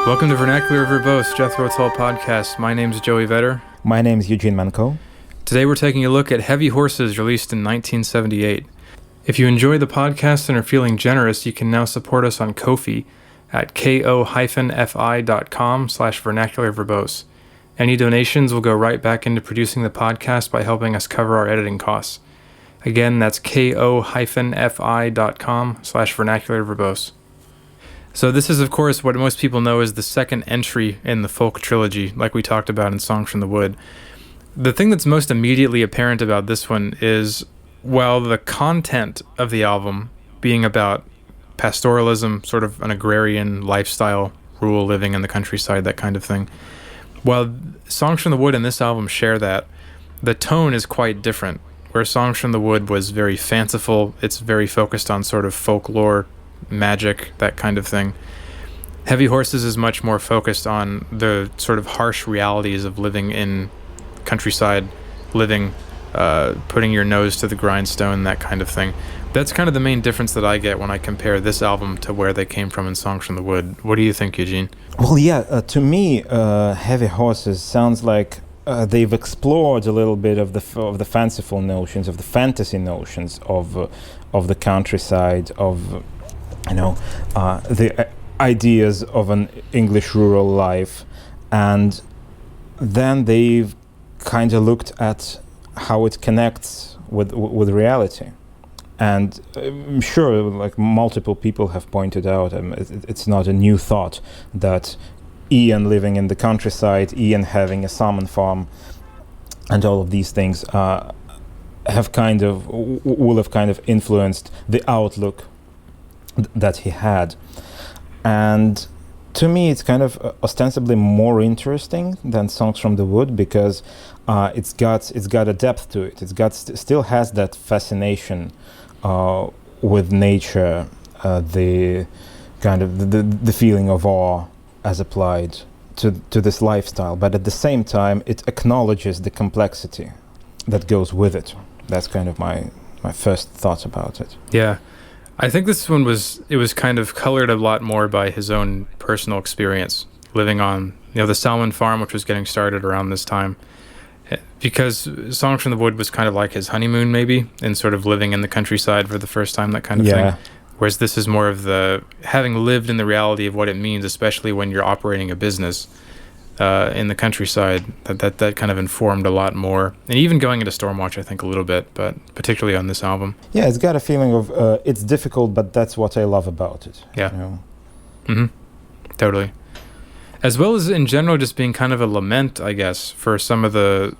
Welcome to Vernacular Verbose, Jethro Tull podcast. My name's Joey Vetter. My name's Eugene Manko. Today we're taking a look at Heavy Horses, released in 1978. If you enjoy the podcast and are feeling generous, you can now support us on Ko-fi at ko-fi.com/vernacularverbose. Any donations will go right back into producing the podcast by helping us cover our editing costs. Again, that's ko-fi.com/vernacularverbose. So this is, of course, what most people know as the second entry in the folk trilogy, like we talked about in Songs from the Wood. The thing that's most immediately apparent about this one is, while the content of the album being about pastoralism, sort of an agrarian lifestyle, rural living in the countryside, that kind of thing, while Songs from the Wood and this album share that, the tone is quite different. Where Songs from the Wood was very fanciful, it's very focused on sort of folklore, magic, that kind of thing. Heavy Horses is much more focused on the sort of harsh realities of living in countryside, living, putting your nose to the grindstone, that kind of thing. That's kind of the main difference that I get when I compare this album to where they came from in Songs from the Wood. What do you think, Eugene? Well, yeah, to me, Heavy Horses sounds like they've explored a little bit of the fanciful notions, of the fantasy notions of the countryside, of the ideas of an English rural life, and then they've kind of looked at how it connects with reality. And I'm sure, like multiple people have pointed out, it's not a new thought that Ian living in the countryside, Ian having a salmon farm, and all of these things will have kind of influenced the outlook that he had. And to me, it's kind of ostensibly more interesting than Songs from the Wood, because it's got a depth to it. It's got still has that fascination with nature, the kind of the feeling of awe as applied to this lifestyle, but at the same time it acknowledges the complexity that goes with it. That's kind of my first thought about it. Yeah, I think this one was kind of colored a lot more by his own personal experience living on the salmon farm, which was getting started around this time, because Songs from the Wood was kind of like his honeymoon, maybe, and sort of living in the countryside for the first time, that kind of thing. Whereas this is more of the having lived in the reality of what it means, especially when you're operating a business in the countryside. That kind of informed a lot more, and even going into Stormwatch, I think, a little bit, but particularly on this album. Yeah, it's got a feeling of it's difficult, but that's what I love about it. Yeah. Totally. As well as in general, just being kind of a lament, I guess, for some of the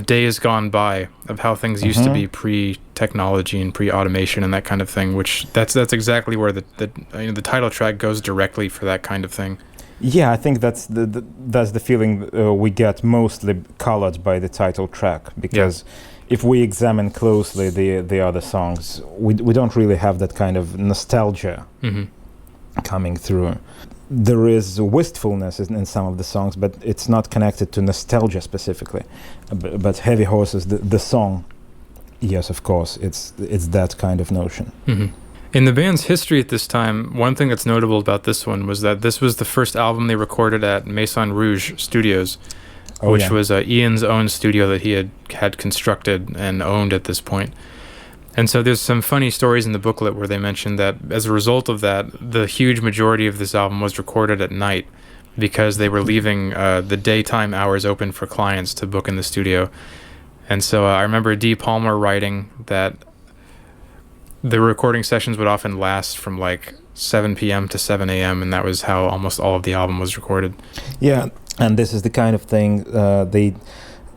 days gone by of how things used to be pre-technology and pre-automation and that kind of thing, which that's exactly where the title track goes directly for that kind of thing. Yeah, I think that's the feeling we get, mostly colored by the title track, because if we examine closely the other songs, we don't really have that kind of nostalgia coming through. There is wistfulness in some of the songs, but it's not connected to nostalgia specifically. But Heavy Horses, the song, yes, of course, it's that kind of notion. In the band's history at this time, one thing that's notable about this one was that this was the first album they recorded at Maison Rouge Studios, which was Ian's own studio that he had constructed and owned at this point. And so there's some funny stories in the booklet where they mentioned that as a result of that, the huge majority of this album was recorded at night, because they were leaving the daytime hours open for clients to book in the studio. And so I remember D. Palmer writing that the recording sessions would often last from like 7 p.m. to 7 a.m., and that was how almost all of the album was recorded. Yeah, and this is the kind of thing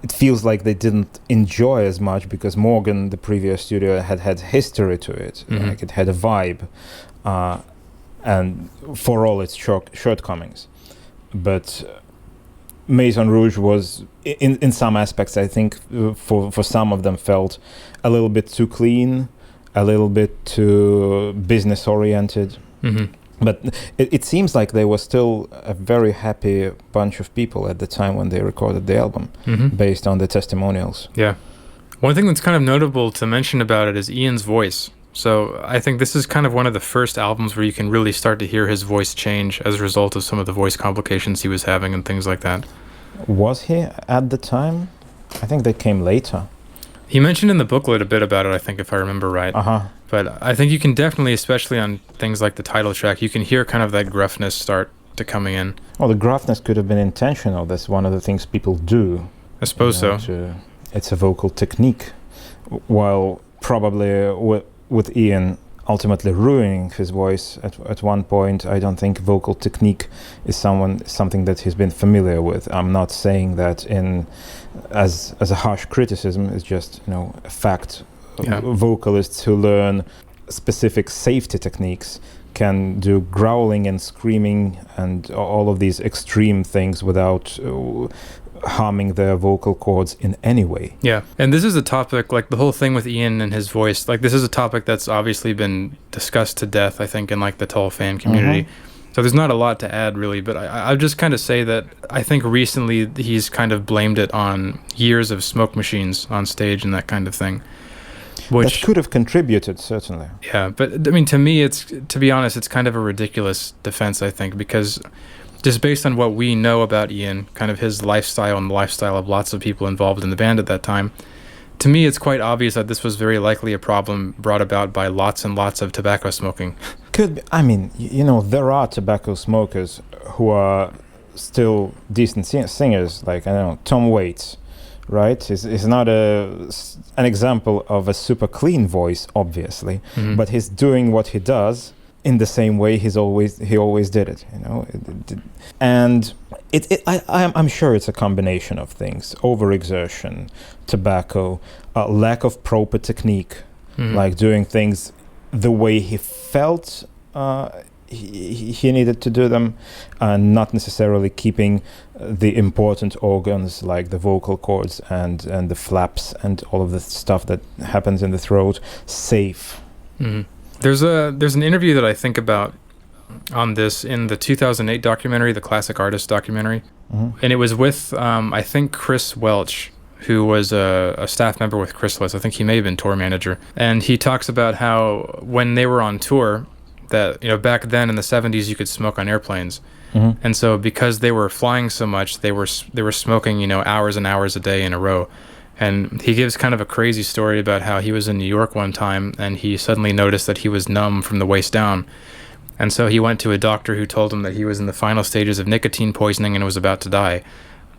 it feels like they didn't enjoy as much, because Morgan, the previous studio, had history to it. Like it had a vibe, and for all its shortcomings. But Maison Rouge was, in some aspects, I think, for some of them, felt a little bit too clean, a little bit too business-oriented. But it seems like they were still a very happy bunch of people at the time when they recorded the album, based on the testimonials. Yeah. One thing that's kind of notable to mention about it is Ian's voice. So I think this is kind of one of the first albums where you can really start to hear his voice change as a result of some of the voice complications he was having and things like that. Was he at the time? I think they came later. He mentioned in the booklet a bit about it, I think, if I remember right. But I think you can definitely, especially on things like the title track, you can hear kind of that gruffness start to coming in. Well, the gruffness could have been intentional. That's one of the things people do. I suppose so. It's a vocal technique. While probably with Ian ultimately ruining his voice at one point, I don't think vocal technique is something that he's been familiar with. I'm not saying that as a harsh criticism. It's just a fact. Yeah. Vocalists who learn specific safety techniques can do growling and screaming and all of these extreme things without harming their vocal cords in any way. Yeah, and this is a topic, like the whole thing with Ian and his voice, like this is a topic that's obviously been discussed to death, I think, in like the Tull fan community. So there's not a lot to add really, but I'll just kind of say that I think recently he's kind of blamed it on years of smoke machines on stage and that kind of thing. Which that could have contributed, certainly. Yeah, but I mean, to me, to be honest, it's kind of a ridiculous defense, I think, because just based on what we know about Ian, kind of his lifestyle and the lifestyle of lots of people involved in the band at that time, to me, it's quite obvious that this was very likely a problem brought about by lots and lots of tobacco smoking. Could be, I mean, there are tobacco smokers who are still decent singers, like, I don't know, Tom Waits, right? He's not an example of a super clean voice, obviously, but he's doing what he does in the same way he always did it, and I'm sure it's a combination of things: overexertion, tobacco, lack of proper technique, like doing things the way he felt he needed to do them, and not necessarily keeping the important organs like the vocal cords and the flaps and all of the stuff that happens in the throat safe. There's an interview that I think about on this in the 2008 documentary, the Classic Artist documentary, and it was with I think Chris Welch, who was a staff member with Chrysalis. I think he may have been tour manager, and he talks about how when they were on tour, that back then in the 70s you could smoke on airplanes, and so because they were flying so much, they were smoking hours and hours a day in a row. And he gives kind of a crazy story about how he was in New York one time and he suddenly noticed that he was numb from the waist down, and so he went to a doctor who told him that he was in the final stages of nicotine poisoning and was about to die.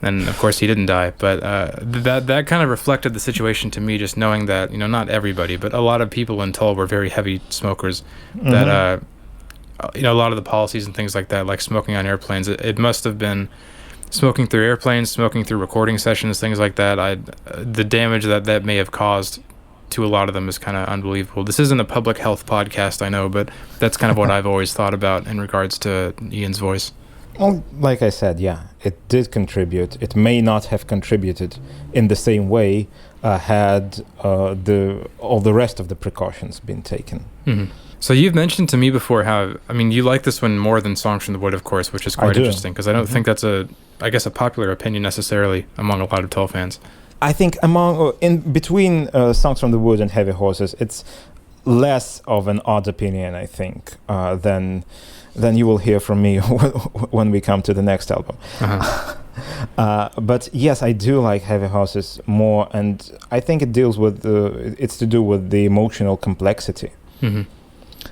And of course he didn't die, but that kind of reflected the situation to me, just knowing that not everybody, but a lot of people in Tull were very heavy smokers. That a lot of the policies and things like that, like smoking on airplanes, it must have been smoking through airplanes, smoking through recording sessions, things like that. The damage that may have caused to a lot of them is kind of unbelievable. This isn't a public health podcast, I know, but that's kind of what I've always thought about in regards to Ian's voice. Well, like I said, yeah, it did contribute. It may not have contributed in the same way had all the rest of the precautions been taken. So you've mentioned to me before how, you like this one more than Songs from the Wood, of course, which is quite interesting, because I don't think that's a popular opinion necessarily among a lot of Tull fans. I think in between Songs from the Wood and Heavy Horses, it's less of an odd opinion, I think, than you will hear from me when we come to the next album. But yes, I do like Heavy Horses more, and I think it deals with it's to do with the emotional complexity.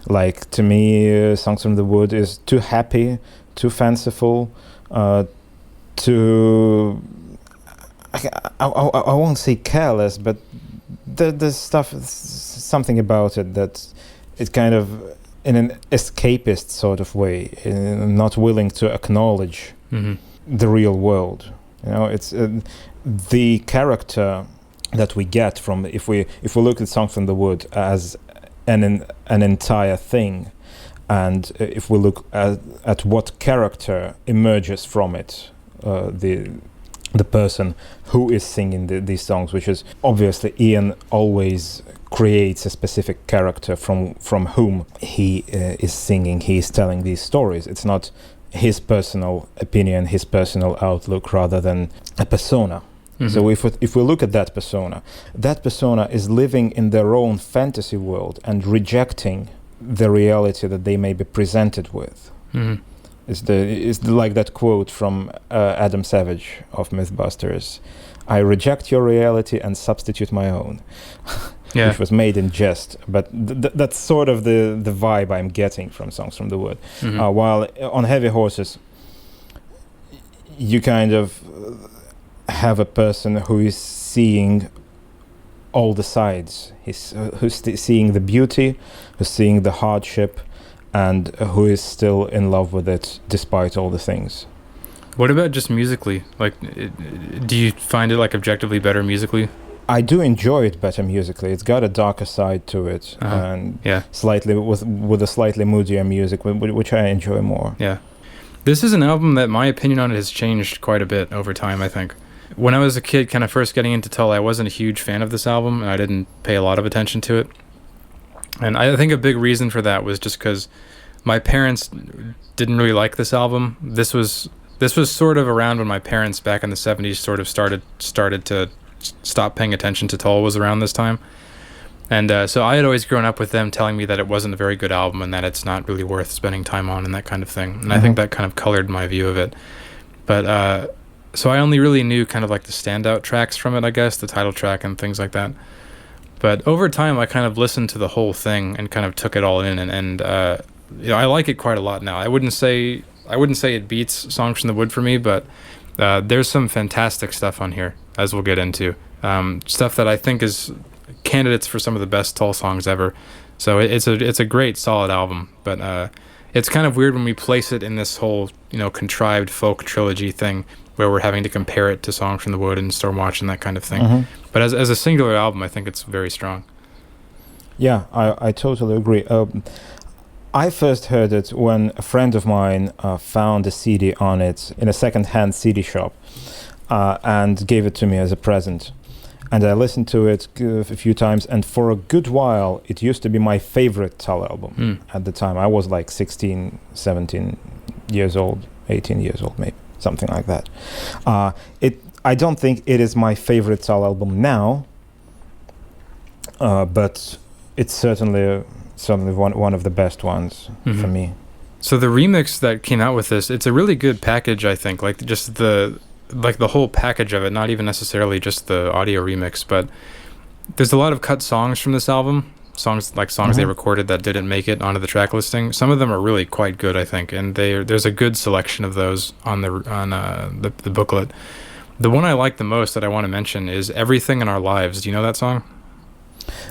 Like, to me, Songs from the Wood is too happy, too fanciful, too... I won't say careless, but there's something about it that it kind of, in an escapist sort of way, not willing to acknowledge the real world. It's the character that we get from, if we look at Songs from the Wood as an entire thing, and if we look at what character emerges from it, the person who is singing these songs, which is obviously Ian always creates a specific character from whom he is singing, he is telling these stories. It's not his personal opinion, his personal outlook, rather than a persona. So if we look at that persona is living in their own fantasy world and rejecting the reality that they may be presented with. It's like that quote from Adam Savage of Mythbusters: "I reject your reality and substitute my own," which was made in jest. But that's sort of the vibe I'm getting from Songs from the Wood. While on Heavy Horses, you kind of have a person who is seeing all the sides. Who's seeing the beauty, who's seeing the hardship, and who is still in love with it despite all the things. What about just musically? Like, do you find it like objectively better musically? I do enjoy it better musically. It's got a darker side to it, and slightly with a slightly moodier music, which I enjoy more. Yeah, this is an album that my opinion on it has changed quite a bit over time, I think. When I was a kid, kind of first getting into Tull, I wasn't a huge fan of this album, and I didn't pay a lot of attention to it. And I think a big reason for that was just because my parents didn't really like this album. This was sort of around when my parents back in the 70s sort of started to stop paying attention to Tull, was around this time. And so I had always grown up with them telling me that it wasn't a very good album and that it's not really worth spending time on and that kind of thing. And I think that kind of colored my view of it. But so I only really knew kind of like the standout tracks from it, I guess, the title track and things like that. But over time, I kind of listened to the whole thing and kind of took it all in, and I like it quite a lot now. I wouldn't say it beats Songs from the Wood for me, but there's some fantastic stuff on here, as we'll get into. Stuff that I think is candidates for some of the best Tull songs ever. So it's a great, solid album. But it's kind of weird when we place it in this whole contrived folk trilogy thing, where we're having to compare it to Songs from the Wood and Stormwatch and that kind of thing. But as a singular album, I think it's very strong. Yeah, I totally agree. I first heard it when a friend of mine found a CD on it in a second-hand CD shop and gave it to me as a present. And I listened to it a few times, and for a good while, it used to be my favorite Tull album at the time. I was like 16, 17 years old, 18 years old maybe. Something like that. I don't think it is my favorite Tull album now, but it's certainly one of the best ones for me. So the remix that came out with this, it's a really good package, I think. Like just the whole package of it, not even necessarily just the audio remix, but there's a lot of cut songs from this album. Songs they recorded that didn't make it onto the track listing. Some of them are really quite good, I think, and there's a good selection of those on the booklet. The one I like the most that I want to mention is "Everything in Our Lives." Do you know that song?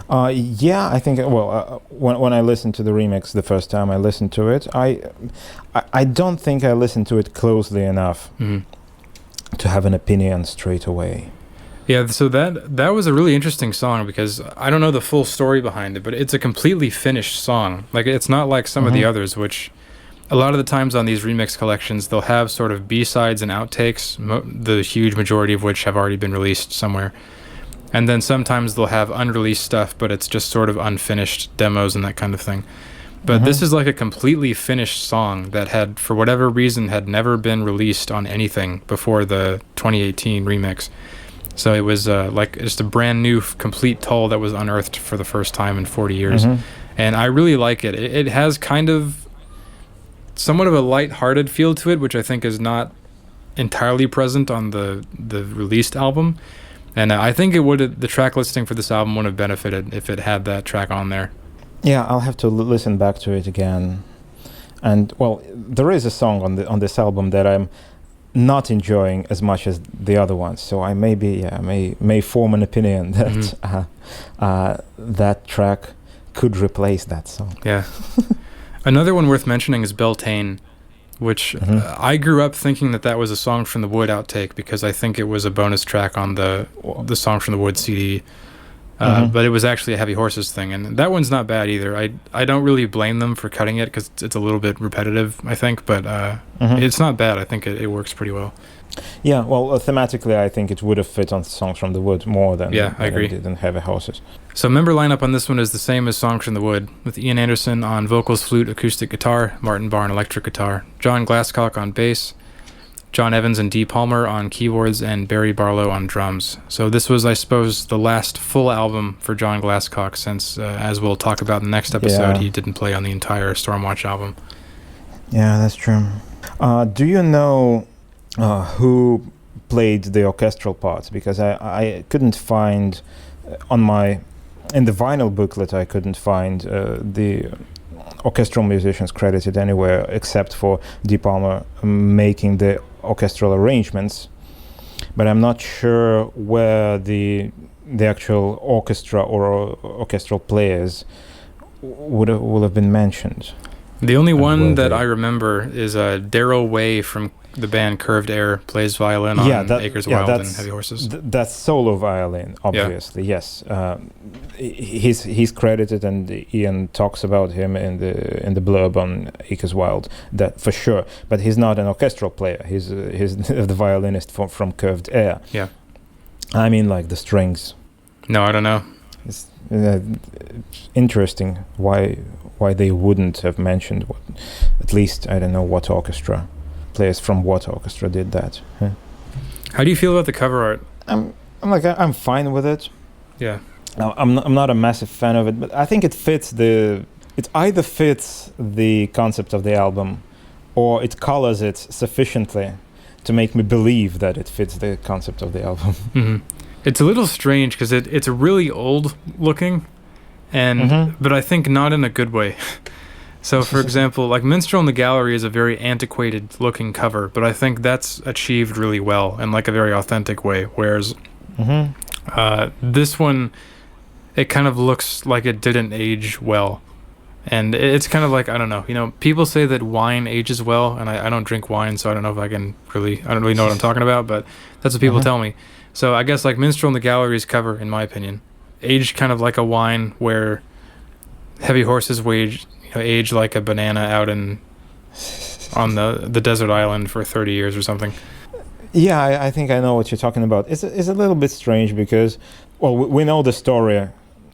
Yeah, I think. Well, when I listened to the remix the first time I listened to it, I don't think I listened to it closely enough to have an opinion straight away. Yeah, so that was a really interesting song because I don't know the full story behind it, but it's a completely finished song. Like, it's not like some of the others, which a lot of the times on these remix collections, they'll have sort of B-sides and outtakes, the huge majority of which have already been released somewhere. And then sometimes they'll have unreleased stuff, but it's just sort of unfinished demos and that kind of thing. But this is like a completely finished song that had, for whatever reason, had never been released on anything before the 2018 remix. So it was like just a brand new, complete Tull that was unearthed for the first time in 40 years. And I really like it. It has kind of somewhat of a light-hearted feel to it, which I think is not entirely present on the released album. And I think the track listing for this album would have benefited if it had that track on there. Yeah, I'll have to listen back to it again. And, well, there is a song on this album that I'm not enjoying as much as the other ones, so I may form an opinion that that track could replace that song. Yeah. Another one worth mentioning is Beltane, which I grew up thinking that was a Song from the Wood outtake because I think it was a bonus track on the Song from the Wood CD. But it was actually a Heavy Horses thing, and that one's not bad either. I don't really blame them for cutting it because it's a little bit repetitive, I think, but it's not bad. I think it works pretty well. Yeah, well, thematically, I think it would have fit on Songs from the Wood more than I agree. It did in Heavy Horses. So member lineup on this one is the same as Songs from the Wood, with Ian Anderson on vocals, flute, acoustic guitar, Martin Barr on electric guitar, John Glasscock on bass, John Evans and Dee Palmer on keyboards, and Barry Barlow on drums. So this was, I suppose, the last full album for John Glasscock since, as we'll talk about in the next episode, he didn't play on the entire Stormwatch album. Yeah, that's true. Do you know who played the orchestral parts? Because I couldn't find in the vinyl booklet, I couldn't find the orchestral musicians credited anywhere except for Dee Palmer making the orchestral arrangements. But I'm not sure where the actual orchestra or orchestral players would have been mentioned. The only one that I remember is Daryl Way from the band Curved Air, plays violin on Acres Wild and Heavy Horses. That's solo violin, obviously. Yes, he's credited, and Ian talks about him in the blurb on Acres Wild. That for sure. But he's not an orchestral player. He's the violinist from Curved Air. Yeah. I mean, like the strings. No, I don't know. It's interesting why they wouldn't have mentioned at least I don't know what orchestra. Players from what orchestra did that. Huh? How do you feel about the cover art? I'm fine with it. Yeah. Now, I'm not a massive fan of it, but I think it either fits the concept of the album, or it colors it sufficiently to make me believe that it fits the concept of the album. Mm-hmm. It's a little strange because it's really old looking, and but I think not in a good way. So, for example, like Minstrel in the Gallery is a very antiquated looking cover, but I think that's achieved really well in like a very authentic way. Whereas this one, it kind of looks like it didn't age well. And it's kind of like, I don't know, people say that wine ages well, and I don't drink wine, so I don't know if I don't really know what I'm talking about, but that's what people tell me. So I guess like Minstrel in the Gallery's cover, in my opinion, aged kind of like a wine, where Heavy Horses age like a banana out on the desert island for 30 years or something. Yeah, I think I know what you're talking about. It's a little bit strange because, well, we know the story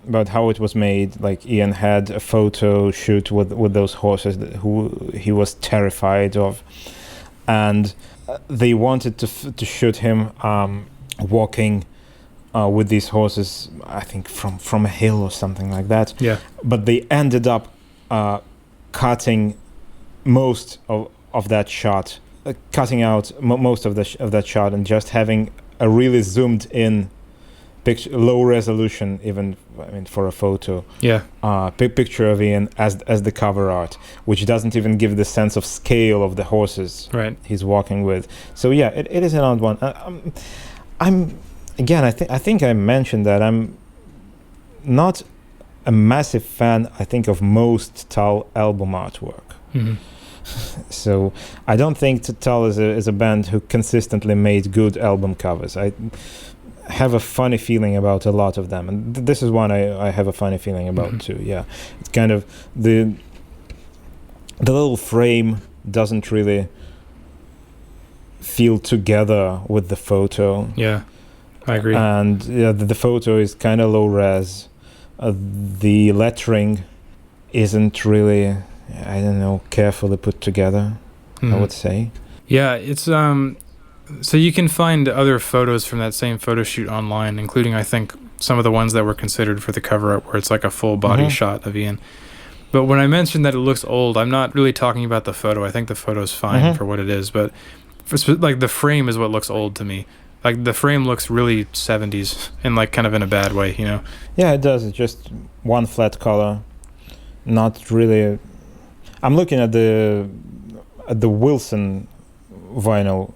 about how it was made. Like Ian had a photo shoot with those horses who he was terrified of, and they wanted to shoot him walking with these horses, I think from a hill or something like that. Yeah. But they ended up cutting most of that shot, cutting out most of that shot, and just having a really zoomed in picture, low resolution, even for a photo. Yeah. Picture of Ian as the cover art, which doesn't even give the sense of scale of the horses he's walking with. So yeah, it is an odd one. I think I mentioned that I'm not a massive fan, I think, of most Tull album artwork. Mm-hmm. So I don't think Tull is a band who consistently made good album covers. I have a funny feeling about a lot of them, and this is one I have a funny feeling about too. Yeah, it's kind of the little frame doesn't really feel together with the photo. Yeah, I agree. And yeah, the photo is kind of low res. The lettering isn't really, I don't know, carefully put together, I would say. Yeah, it's so you can find other photos from that same photo shoot online, including I think some of the ones that were considered for the cover art, where it's like a full body shot of Ian. But when I mentioned that it looks old, I'm not really talking about the photo. I think the photo's fine for what it is, but like the frame is what looks old to me. Like the frame looks really 70s and like kind of in a bad way, Yeah, it does. It's just one flat color. Not really. I'm looking at the Wilson vinyl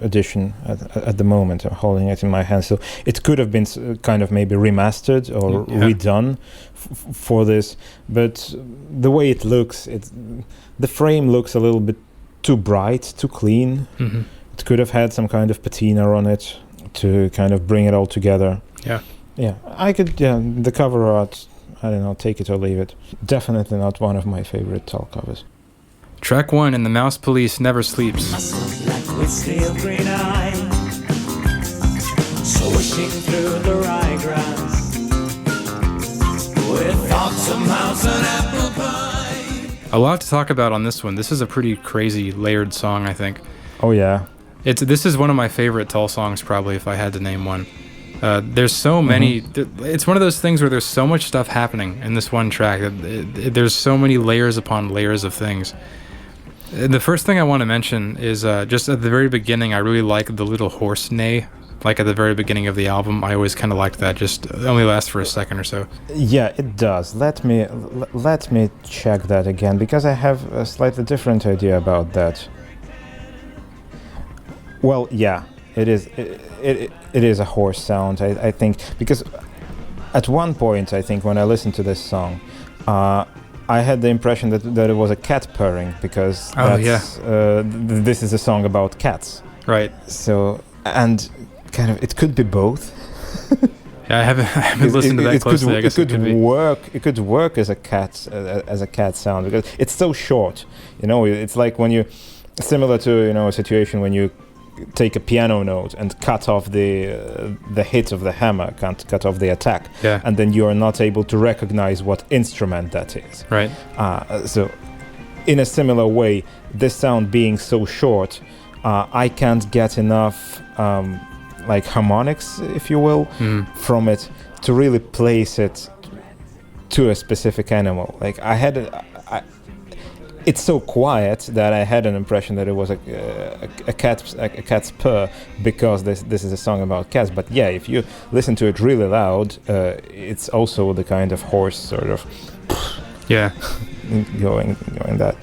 edition at the moment. I'm holding it in my hand, so it could have been kind of maybe remastered or redone for this. But the way it looks, the frame looks a little bit too bright, too clean. Mm-hmm. It could have had some kind of patina on it to kind of bring it all together. Yeah, I could. Yeah, the cover art, I don't know, take it or leave it. Definitely not one of my favorite Tull covers. Track 1 in The Mouse Police Never Sleeps. Like with steel green eyes, swishing through the ryegrass, with thoughts of mouse and apple pie. A lot to talk about on this one. This is a pretty crazy layered song, I think. Oh yeah. This is one of my favorite Tull songs, probably, if I had to name one. There's so many. It's one of those things where there's so much stuff happening in this one track. There's so many layers upon layers of things. The first thing I want to mention is just at the very beginning, I really like the little horse neigh. Like at the very beginning of the album, I always kind of liked that. Just it only lasts for a second or so. Yeah, it does. Let me check that again, because I have a slightly different idea about that. Well, yeah, it is. It is a horse sound. I think, because at one point, I think when I listened to this song, I had the impression that it was a cat purring, because this is a song about cats. Right. So, and kind of, it could be both. Yeah, I haven't listened to that closely. I guess it could work as a cat sound, because it's so short. You know, it's like when you, similar to a situation when you take a piano note and cut off the hit of the hammer, can't cut off the attack, and then you are not able to recognize what instrument that is. Right. So, in a similar way, this sound being so short, I can't get enough like harmonics, if you will, from it to really place it to a specific animal. Like it's so quiet that I had an impression that it was a cat's purr, because this is a song about cats. But yeah, if you listen to it really loud, it's also the kind of horse sort of going that.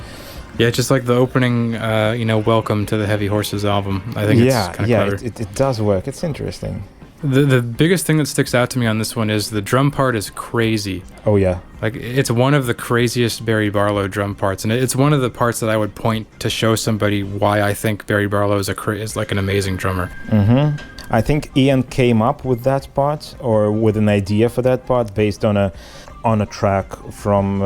Yeah, just like the opening, welcome to the Heavy Horses album. I think it's kind of clever. It does work. It's interesting. The biggest thing that sticks out to me on this one is the drum part is crazy. Oh, yeah. Like, it's one of the craziest Barry Barlow drum parts, and it's one of the parts that I would point to show somebody why I think Barry Barlow is like an amazing drummer. Mm-hmm. I think Ian came up with that part, or with an idea for that part, based on a track from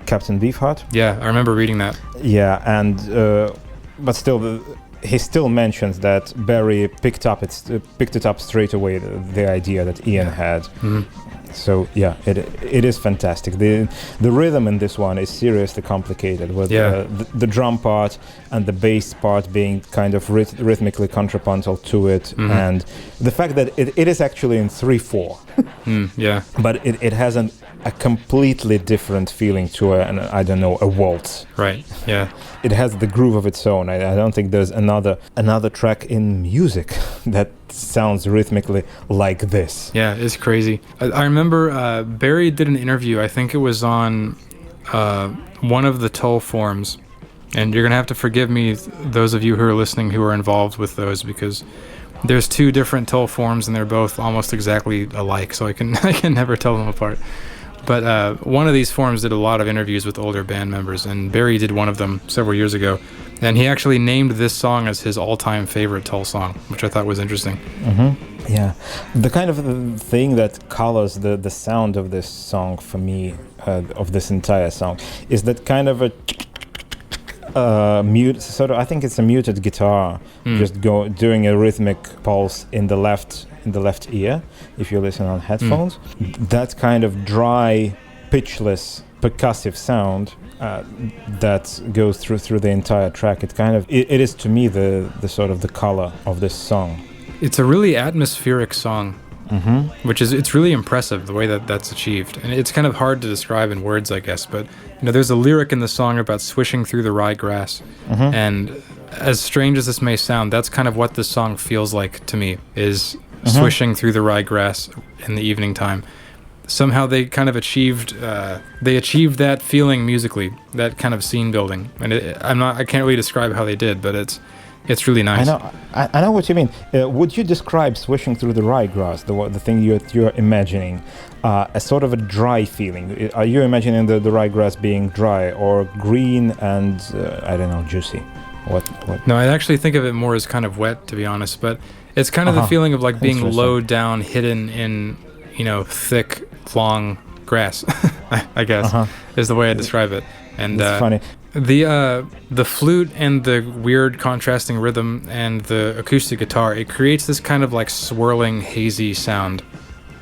Captain Beefheart. Yeah, I remember reading that. Yeah, and but still, he still mentions that Barry picked it up straight away, the idea that Ian had. Mm-hmm. So yeah, it is fantastic. The rhythm in this one is seriously complicated, with the drum part and the bass part being kind of rhythmically contrapuntal to it, and the fact that it is actually in 3/4. But it has a completely different feeling to a waltz. Right. Yeah. It has the groove of its own. I don't think there's another track in music that sounds rhythmically like this. Yeah, it's crazy. I remember Barry did an interview. I think it was on one of the Tull forums, and you're gonna have to forgive me, those of you who are listening who are involved with those, because there's two different Tull forums and they're both almost exactly alike, so I can never tell them apart. But one of these forums did a lot of interviews with older band members, and Barry did one of them several years ago. And he actually named this song as his all-time favorite Tull song, which I thought was interesting. Mm-hmm. Yeah. The kind of thing that colors the sound of this song for me, of this entire song, is that kind of a mute, sort of, I think it's a muted guitar, just doing a rhythmic pulse in the left ear, if you listen on headphones. That kind of dry, pitchless, percussive sound that goes through the entire track. It is to me the sort of the color of this song. It's a really atmospheric song, it's really impressive the way that's achieved, and it's kind of hard to describe in words, I guess. But there's a lyric in the song about swishing through the rye grass, and as strange as this may sound, that's kind of what this song feels like to me, is swishing through the rye grass in the evening time. Somehow they kind of achieved that feeling musically, that kind of scene building, and I can't really describe how they did, but it's really nice. I know what you mean. Would you describe swishing through the ryegrass, the thing you're imagining, as sort of a dry feeling? Are you imagining the ryegrass being dry or green and juicy? What? No, I actually think of it more as kind of wet, to be honest. But it's kind of the feeling of like being low down, hidden in thick, long grass. I guess is the way I describe it. And it's funny. The flute and the weird contrasting rhythm and the acoustic guitar, it creates this kind of like swirling, hazy sound.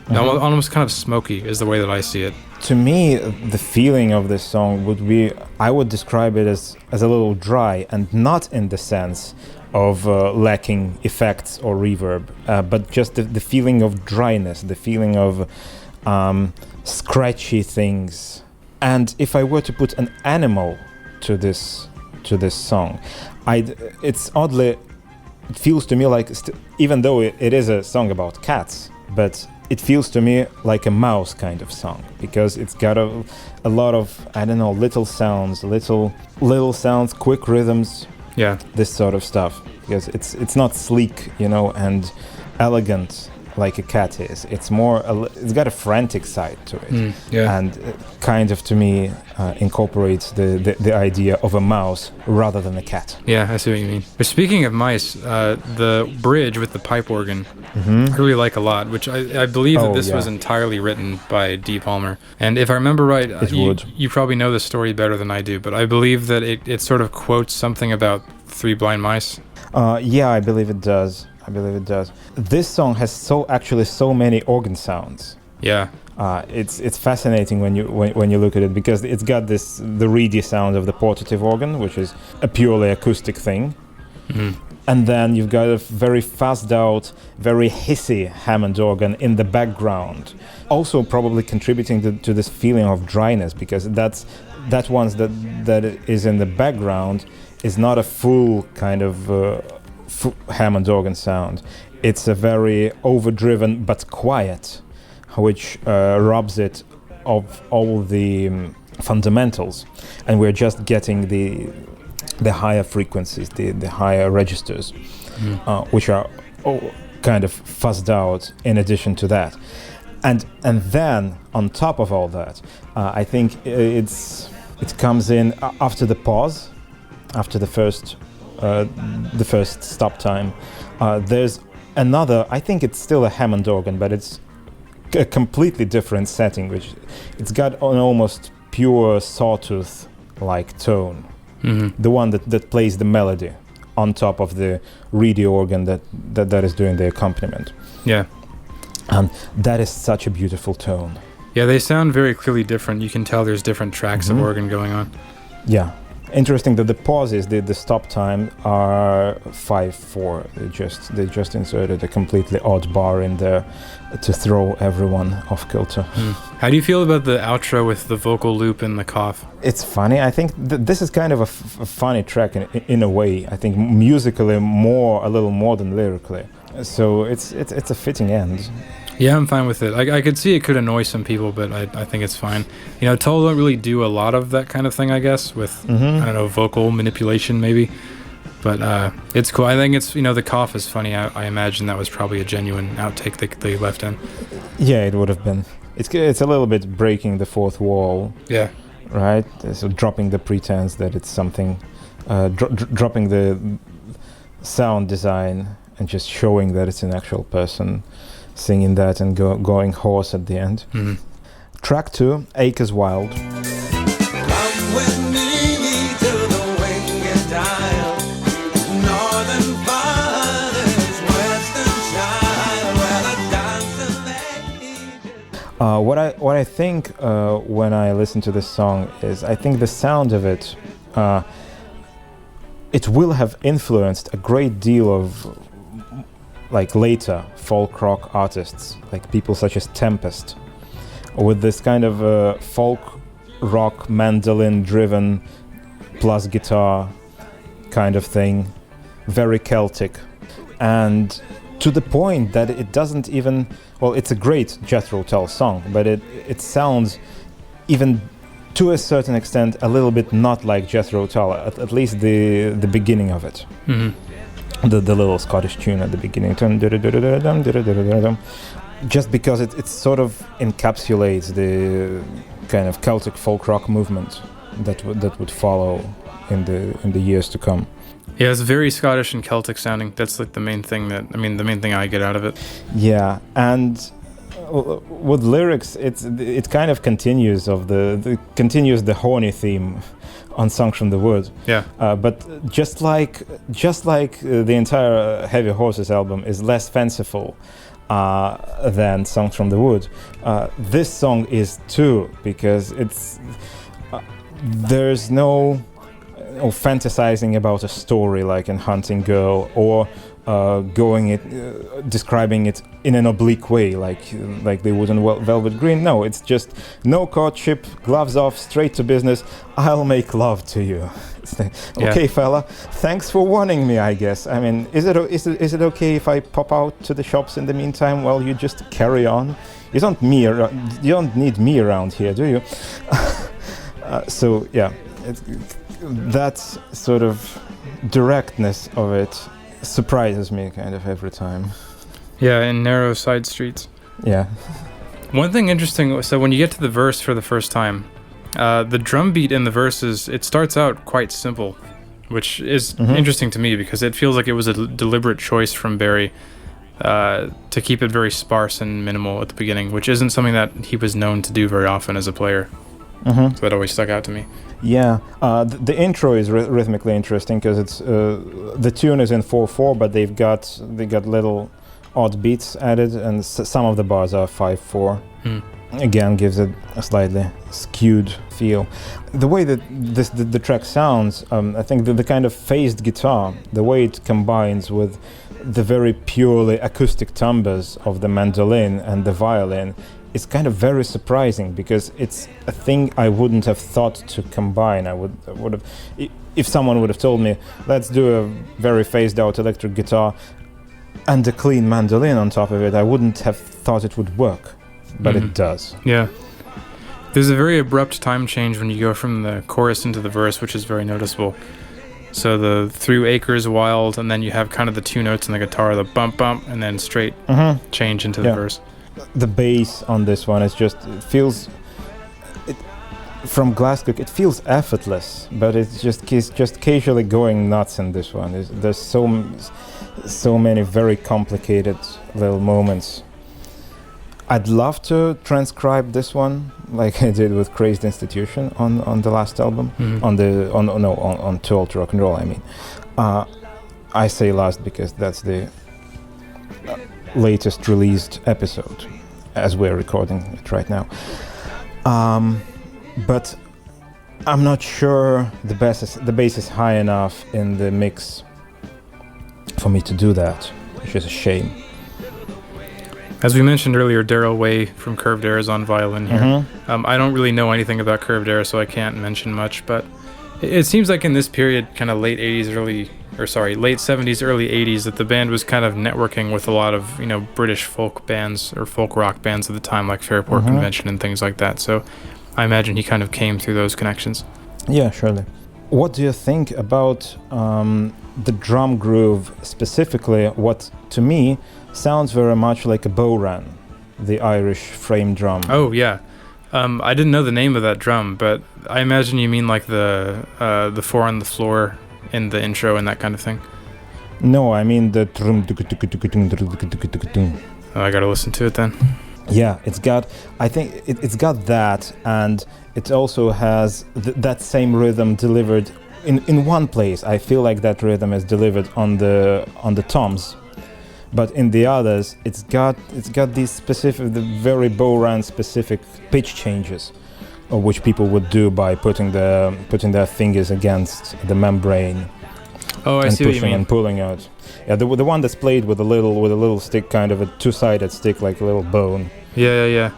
Almost kind of smoky is the way that I see it. To me, the feeling of this song would be, I would describe it as a little dry, and not in the sense of lacking effects or reverb, but just the feeling of dryness, the feeling of scratchy things. And if I were to put an animal to this song, it feels to me like, even though it is a song about cats, but it feels to me like a mouse kind of song, because it's got a lot of, I don't know, little sounds, quick rhythms, this sort of stuff. Because it's not sleek, and elegant like a cat is. It's more, it's got a frantic side to it, and kind of, to me, incorporates the idea of a mouse rather than a cat. Yeah, I see what you mean. But speaking of mice, the bridge with the pipe organ, I really like a lot, which I believe that this was entirely written by D. Palmer. And if I remember right, you probably know the story better than I do, but I believe that it sort of quotes something about three blind mice. Yeah, I believe it does. This song has so many organ sounds. Yeah. It's fascinating when you look at it, because it's got the reedy sound of the portative organ, which is a purely acoustic thing. And then you've got a very fuzzed out, very hissy Hammond organ in the background, also probably contributing to this feeling of dryness, because that one that is in the background is not a full kind of Hammond organ sound. It's a very overdriven but quiet, which robs it of all the fundamentals, and we're just getting the higher frequencies, the higher registers, which are all kind of fuzzed out in addition to that. And then on top of all that, I think it comes in after the pause, after the first stop time. There's another, I think it's still a Hammond organ, but it's a completely different setting, which it's got an almost pure sawtooth-like tone. The one that plays the melody on top of the reedy organ that is doing the accompaniment. Yeah. And that is such a beautiful tone. Yeah, they sound very clearly different. You can tell there's different tracks of organ going on. Yeah. Interesting that the pauses, the stop time, are 5/4. They just inserted a completely odd bar in there to throw everyone off kilter. How do you feel about the outro with the vocal loop and the cough? It's funny. I think this is kind of a funny track in a way. I think musically a little more than lyrically. So it's a fitting end. Yeah, I'm fine with it. I could see it could annoy some people, but I think it's fine. Tull don't really do a lot of that kind of thing, I guess, with, I don't know, vocal manipulation maybe. But it's cool. I think it's, the cough is funny. I imagine that was probably a genuine outtake they left in. Yeah, it would have been. It's a little bit breaking the fourth wall. Yeah. Right? So dropping the pretense that it's something, dropping the sound design and just showing that it's an actual person singing that and going hoarse at the end. Track 2, Acres Wild. Come with me to the winged isle, northern fathers, western child, where the dancing ladies. What I think when I listen to this song is, I think the sound of it, it will have influenced a great deal of later folk rock artists, like people such as Tempest, with this kind of folk rock mandolin driven plus guitar kind of thing, very Celtic, and to the point that it doesn't even, it's a great Jethro Tull song, but it sounds even to a certain extent a little bit not like Jethro Tull, at least the beginning of it. The little Scottish tune at the beginning, just because it sort of encapsulates the kind of Celtic folk rock movement that would follow in the years to come. Yeah, it's very Scottish and Celtic sounding. That's the main thing the main thing I get out of it. Yeah, and with lyrics, it kind of continues the horny theme on Songs from the Wood. Yeah. But just like the entire Heavy Horses album is less fanciful than Songs from the Wood, this song is too, because there's no or fantasizing about a story like in Hunting Girl, or describing it in an oblique way like they would in Velvet Green. No, it's just no courtship, gloves off, straight to business. I'll make love to you. Okay, fella, thanks for warning me, I guess. I mean, is it okay if I pop out to the shops in the meantime while you just carry on? You don't need me around here, do you? So yeah, that sort of directness of it surprises me kind of every time. Yeah, in narrow side streets. Yeah. One thing interesting, so when you get to the verse for the first time, the drum beat in the verses, it starts out quite simple, which is interesting to me because it feels like it was a deliberate choice from Barry to keep it very sparse and minimal at the beginning, which isn't something that he was known to do very often as a player. So that always stuck out to me. Yeah, the intro is rhythmically interesting because it's the tune is in 4/4, but they got little odd beats added, and some of the bars are 5/4. Again, gives it a slightly skewed feel. The way that the track sounds, I think the kind of phased guitar, the way it combines with the very purely acoustic timbres of the mandolin and the violin, is kind of very surprising because it's a thing I wouldn't have thought to combine. I would have, if someone would have told me, let's do a very phased out electric guitar and a clean mandolin on top of it, I wouldn't have thought it would work, but it does. Yeah. There's a very abrupt time change when you go from the chorus into the verse, which is very noticeable. So the through acres wild, and then you have kind of the two notes in the guitar, the bump bump, and then straight change into the verse. The bass on this one is just, it feels, from Glasscock, it feels effortless, but it's just casually going nuts in this one. There's so many very complicated little moments. I'd love to transcribe this one like I did with Crazed Institution on the last album, on Too Old to Rock and Roll, I mean. I say last because that's the latest released episode as we're recording it right now. But I'm not sure the bass is high enough in the mix for me to do that, which is a shame. As we mentioned earlier, Daryl Way from Curved Air is on violin here. I don't really know anything about Curved Air, so I can't mention much, but it seems like in this period, kind of late 70s, early 80s, that the band was kind of networking with a lot of, British folk bands or folk rock bands at the time, like Fairport Convention and things like that. So I imagine he kind of came through those connections. Yeah, surely. What do you think about the drum groove specifically? What, to me, sounds very much like a Boran, the Irish frame drum. Oh, yeah. I didn't know the name of that drum, but I imagine you mean like the 4 on the floor in the intro and that kind of thing. No, I mean the. Oh, I gotta listen to it then. Yeah, it's got that, and it also has that same rhythm delivered in one place. I feel like that rhythm is delivered on the toms. But in the others, it's got these specific, the very Boran specific pitch changes, which people would do by putting their fingers against the membrane. Oh, I see what you mean. And pulling out. Yeah, the one that's played with a little stick, kind of a two-sided stick, like a little bone. Yeah.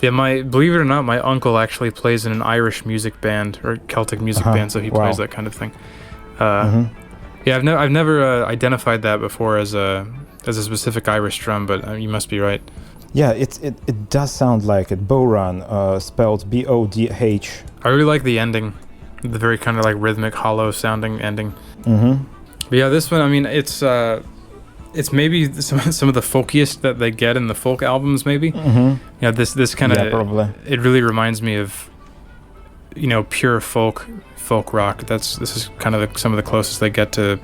Believe it or not, my uncle actually plays in an Irish music band or Celtic music band, so he plays that kind of thing. Yeah, I've never identified that before as a specific Irish drum, but you must be right. Yeah, it does sound like it. Boran, spelled B-O-D-H. I really like the ending, the very kind of like rhythmic, hollow sounding ending. But yeah, this one, I mean, it's maybe some of the folkiest that they get in the folk albums, maybe. Yeah, this kind of, probably. It really reminds me of, pure folk rock. This is kind of some of the closest they get to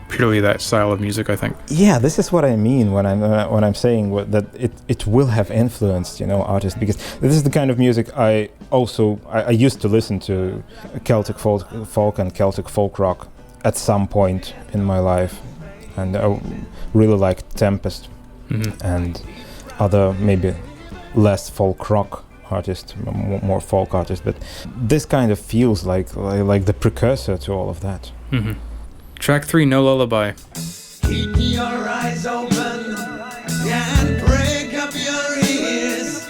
purely that style of music, I think. Yeah, this is what I mean when I'm saying that it will have influenced artists, because this is the kind of music I used to listen to, Celtic folk and Celtic folk rock at some point in my life, and I really liked Tempest and other maybe less folk rock artist, more folk artist, but this kind of feels like the precursor to all of that. Mm-hmm. Track 3, No Lullaby. Keep your eyes open and break up your ears.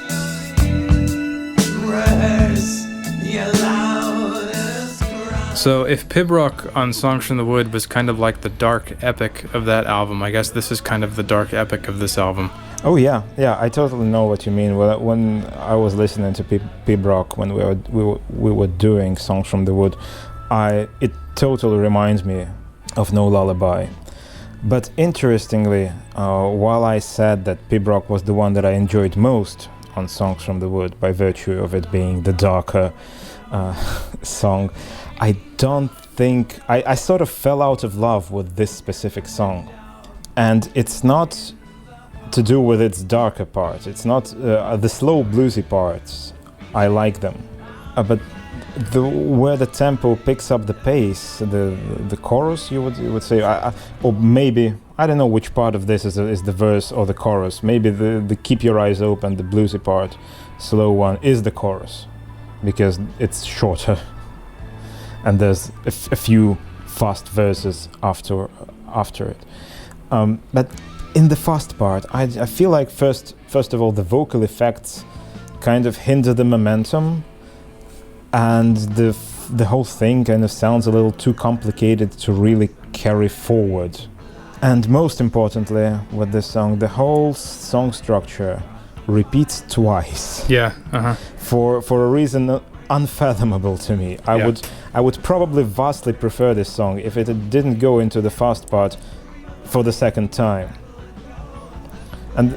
Press your loudest cry. So if Pibroch on Songs from the Wood was kind of like the dark epic of that album, I guess this is kind of the dark epic of this album. Oh yeah, I totally know what you mean. When I was listening to Pibroch when we were doing Songs from the Wood, it totally reminds me of No Lullaby. But interestingly, while I said that Pibroch was the one that I enjoyed most on Songs from the Wood by virtue of it being the darker song, I don't think I sort of fell out of love with this specific song, and it's not to do with its darker parts. It's not the slow bluesy parts. I like them, but where the tempo picks up the pace, the chorus, you would say, or maybe I don't know which part of this is the verse or the chorus. Maybe the Keep Your Eyes Open, the bluesy part, slow one, is the chorus, because it's shorter, and there's a few fast verses after it. But in the fast part, I feel like first of all the vocal effects kind of hinder the momentum, and the whole thing kind of sounds a little too complicated to really carry forward. And most importantly, with this song, the whole song structure repeats twice. Yeah. For a reason unfathomable to me. I would probably vastly prefer this song if it didn't go into the fast part for the second time. And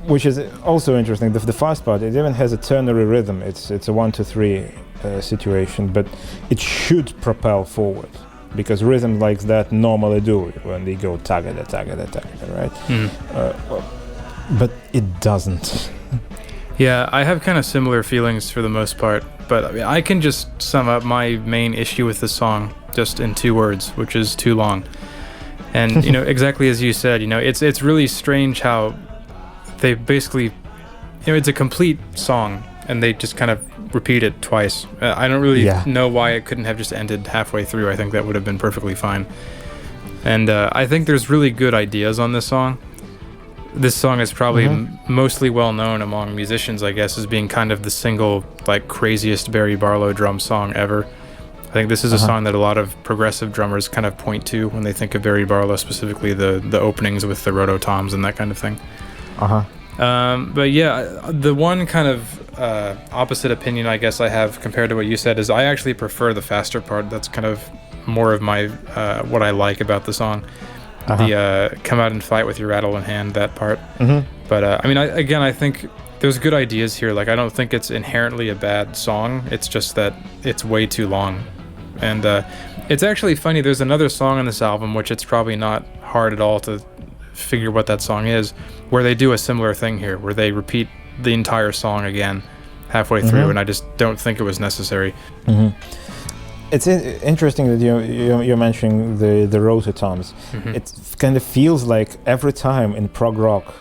which is also interesting. The fast part, it even has a ternary rhythm. It's a 1-2-3 situation, but it should propel forward, because rhythms like that normally do when they go tagada, right? But it doesn't. Yeah, I have kind of similar feelings for the most part, but I mean, I can just sum up my main issue with the song just in 2 words, which is too long. And exactly as you said, it's really strange how they basically, it's a complete song and they just kind of repeat it twice. I don't really know why it couldn't have just ended halfway through. I think that would have been perfectly fine. And I think there's really good ideas on this song. This song is probably mostly well known among musicians, I guess, as being kind of the single, craziest Barry Barlow drum song ever. I think this is a song that a lot of progressive drummers kind of point to when they think of Barry Barlow, specifically the openings with the rototoms and that kind of thing. But yeah, the one kind of opposite opinion I guess I have compared to what you said is I actually prefer the faster part. That's kind of more of my what I like about the song. The come out and fight with your rattle in hand, that part. But I mean, I think there's good ideas here. I don't think it's inherently a bad song. It's just that it's way too long. And it's actually funny, there's another song on this album, which it's probably not hard at all to figure what that song is, where they do a similar thing here, where they repeat the entire song again halfway through, and I just don't think it was necessary. It's interesting that you're mentioning the rototoms. It kind of feels like every time in prog rock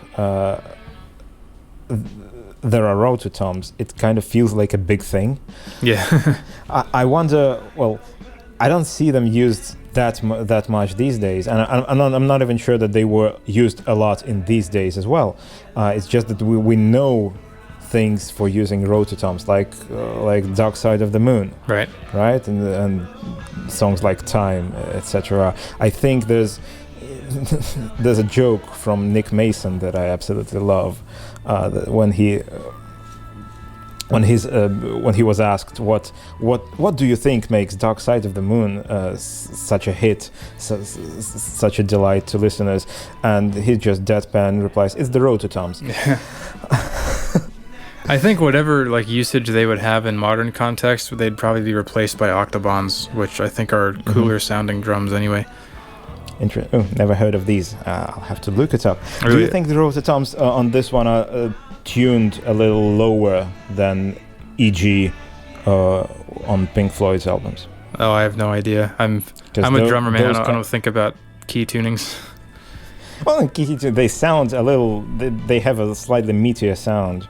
there are rototoms, it kind of feels like a big thing. Yeah. I wonder, well, I don't see them used that much these days, and I'm not even sure that they were used a lot in these days as well. It's just that we know things for using rototoms, like Dark Side of the Moon, right, and songs like Time, etc. I think there's a joke from Nick Mason that I absolutely love, when he was asked what do you think makes Dark Side of the Moon such a hit, such a delight to listeners, and he just deadpan replies, "It's the rototoms." I think whatever usage they would have in modern context, they'd probably be replaced by octobans, which I think are cooler sounding drums anyway. Never heard of these. I'll have to look it up. Really? Do you think the rototoms on this one are tuned a little lower than E.G. on Pink Floyd's albums? Oh, I have no idea. I'm a drummer, man. I don't think about key tunings. Well, in key they sound a little. They have a slightly meatier sound.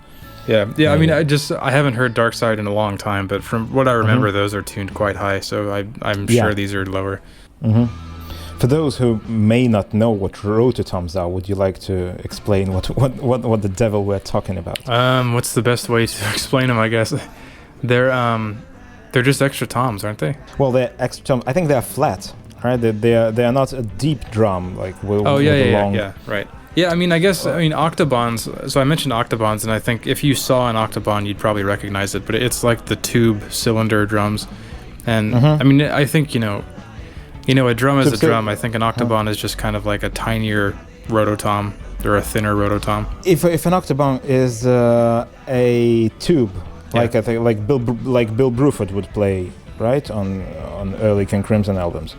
Yeah. I mean, I haven't heard Dark Side in a long time, but from what I remember, those are tuned quite high. So I'm sure these are lower. For those who may not know what rototoms are, would you like to explain what the devil we're talking about? What's the best way to explain them? I guess they're just extra toms, aren't they? Well, they're extra tom. I think they're flat, right? They are not a deep drum like with long. Yeah, right. Yeah, I mean, octobons. So I mentioned octobons, and I think if you saw an octobon, you'd probably recognize it. But it's like the tube cylinder drums, and I mean, I think a drum is a drum. I think an octobon is just kind of like a tinier rototom or a thinner rototom. If an octobon is a tube, like I think like Bill Bruford would play, right, on early King Crimson albums.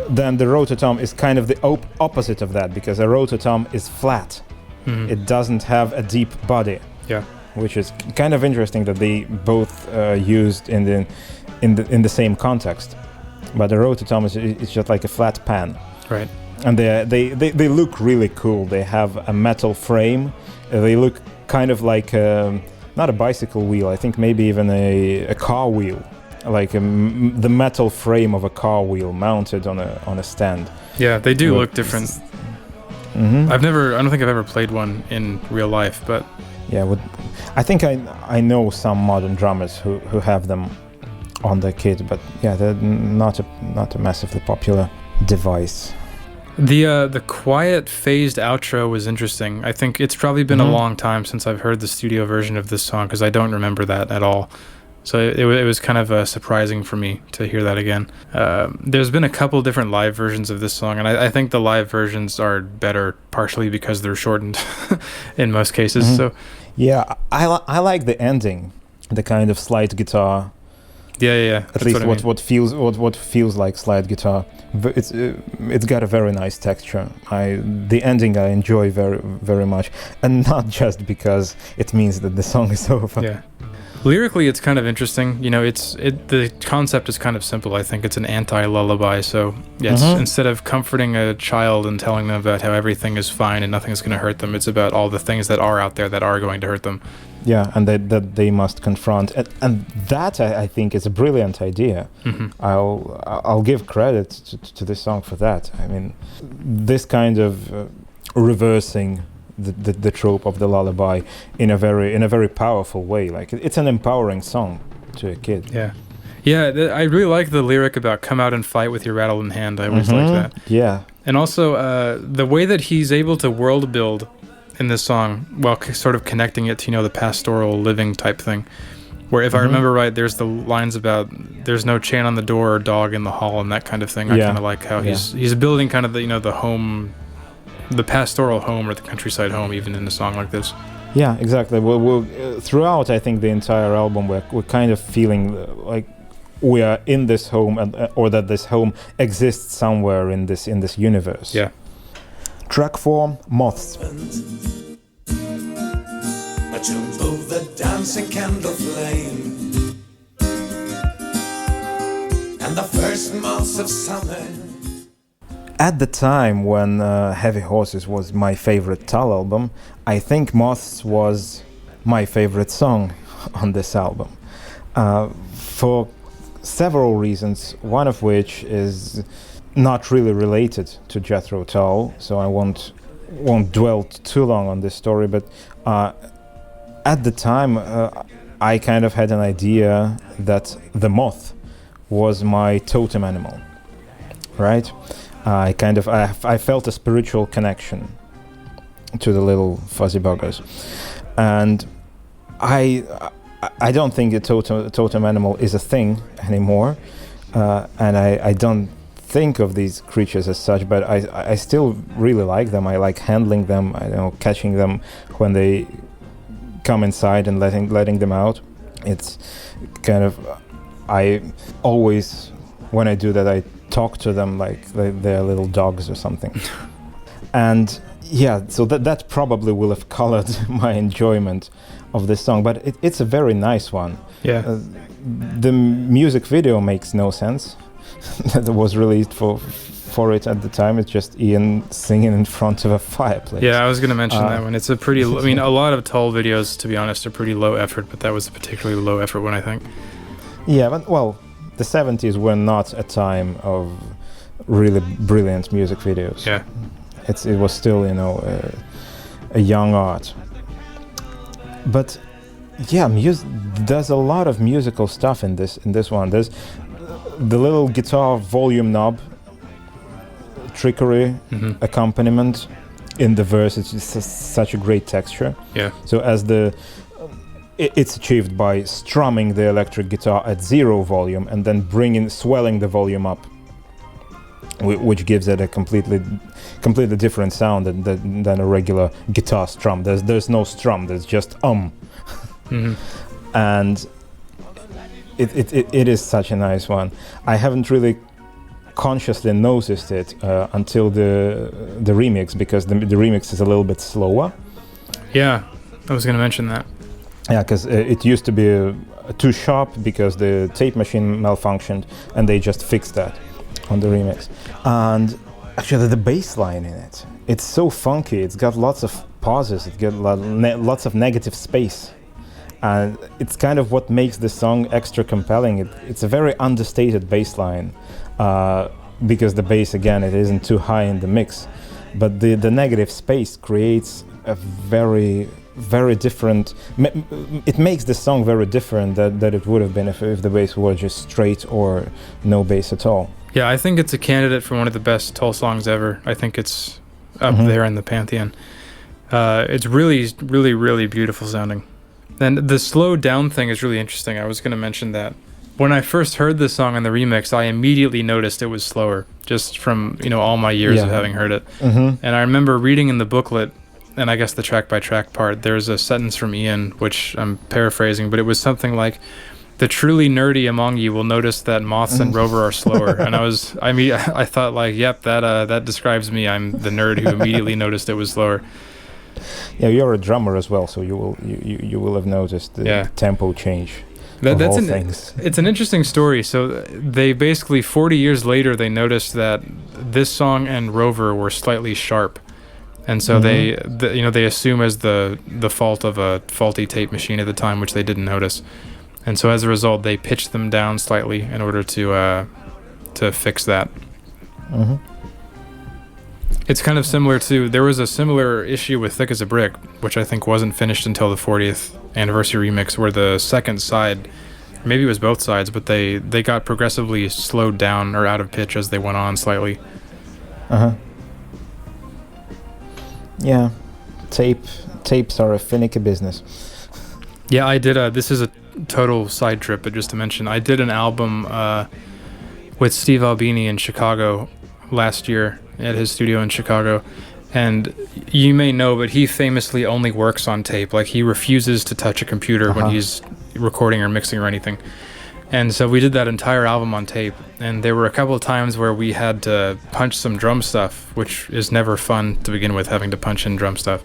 Then the rototom is kind of the opposite of that, because a rototom is flat. It doesn't have a deep body. Yeah, which is kind of interesting that they both used in the same context. But the rototom is just like a flat pan. Right. And they look really cool. They have a metal frame. They look kind of like not a bicycle wheel. I think maybe even a car wheel. Like the metal frame of a car wheel mounted on a stand. Yeah, they do look different. I don't think I've ever played one in real life, but yeah, I think I know some modern drummers who have them on their kit, but yeah, they're not a massively popular device. The quiet phased outro was interesting. I think it's probably been a long time since I've heard the studio version of this song, because I don't remember that at all. So it was kind of surprising for me to hear that again. There's been a couple different live versions of this song, and I think the live versions are better, partially because they're shortened in most cases. So yeah, I like the ending, the kind of slide guitar. Yeah. At least what feels like slide guitar. It's got a very nice texture. The ending I enjoy very, very much, and not just because it means that the song is over. Yeah. Lyrically, it's kind of interesting. The concept is kind of simple. I think it's an anti-lullaby. So yes, instead of comforting a child and telling them about how everything is fine and nothing's going to hurt them, it's about all the things that are out there that are going to hurt them. Yeah, and that they must confront, and that I think is a brilliant idea. I'll give credit to this song for that. I mean, this kind of reversing the trope of the lullaby in a very powerful way. Like, it's an empowering song to a kid. Yeah, I really like the lyric about "come out and fight with your rattle in hand." I always like that. Yeah, and also the way that he's able to world build in this song, while sort of connecting it to the pastoral living type thing, where if I remember right, there's the lines about there's no chain on the door or dog in the hall and that kind of thing. I kind of like how he's building kind of the home, the pastoral home or the countryside home, even in a song like this. Yeah, exactly. Well, throughout I think the entire album we're kind of feeling like we are in this home, or that this home exists somewhere in this universe. Yeah. Track 4, Moths. A tune of the dancing candle flame and the first months of summer. At the time when Heavy Horses was my favorite Tull album, I think Moths was my favorite song on this album. For several reasons, one of which is not really related to Jethro Tull, so I won't dwell too long on this story, but at the time I kind of had an idea that the moth was my totem animal, right? I felt a spiritual connection to the little fuzzy buggers, and I don't think a totem animal is a thing anymore, and I don't think of these creatures as such, but I still really like them. I like handling them, catching them when they come inside and letting them out. It's kind of, I always, when I do that, I talk to them like they're little dogs or something. And yeah, so that probably will have colored my enjoyment of this song, but it's a very nice one. Yeah. The music video makes no sense. That was released for for it at the time. It's just Ian singing in front of a fireplace. Yeah, I was going to mention that one. It's a pretty, I mean, a lot of Tull videos, to be honest, are pretty low effort, but that was a particularly low effort one, I think. Yeah, but well, the 70s were not a time of really brilliant music videos. Yeah. It was still, you know, a young art. But yeah, there's a lot of musical stuff in this one. There's the little guitar volume knob, trickery, accompaniment in the verse. It's just such a great texture. Yeah. So as it's achieved by strumming the electric guitar at 0 volume and then swelling the volume up, which gives it a completely different sound than a regular guitar strum. There's no strum. There's just and it is such a nice one. I haven't really consciously noticed it until the remix, because the remix is a little bit slower. Yeah, I was going to mention that. Yeah, because it used to be too sharp because the tape machine malfunctioned, and they just fixed that on the remix. And actually, the bass line in it's so funky. It's got lots of pauses. It's got lots of negative space. And it's kind of what makes the song extra compelling. It's a very understated bass line, because the bass, again, it isn't too high in the mix. But the negative space creates a very, very different... It makes the song very different that it would have been if the bass were just straight or no bass at all. Yeah, I think it's a candidate for one of the best Tull songs ever. I think it's up there in the pantheon. It's really, really, really beautiful sounding. And the slowed down thing is really interesting. I was going to mention that. When I first heard this song on the remix, I immediately noticed it was slower, just from, you know, all my years of having heard it. And I remember reading in the booklet, and I guess the track-by-track part, there's a sentence from Ian, which I'm paraphrasing, but it was something like, "The truly nerdy among you will notice that Moths and Rover are slower." And I thought, like, yep, that describes me. I'm the nerd who immediately noticed it was slower. Yeah, you're a drummer as well, so you will have noticed the tempo change. It's an interesting story. So they basically 40 years later they noticed that this song and Rover were slightly sharp, and so they assume as the fault of a faulty tape machine at the time, which they didn't notice, and so as a result they pitched them down slightly in order to fix that. It's kind of similar to, there was a similar issue with Thick as a Brick, which I think wasn't finished until the 40th anniversary remix, where the second side, maybe it was both sides, but they got progressively slowed down or out of pitch as they went on slightly. Yeah, tapes are a finicky business. Yeah, I did this is a total side trip, but just to mention, I did an album with Steve Albini in Chicago last year at his studio in Chicago, and you may know, but he famously only works on tape. Like, he refuses to touch a computer when he's recording or mixing or anything. And so we did that entire album on tape, and there were a couple of times where we had to punch some drum stuff, which is never fun to begin with, having to punch in drum stuff.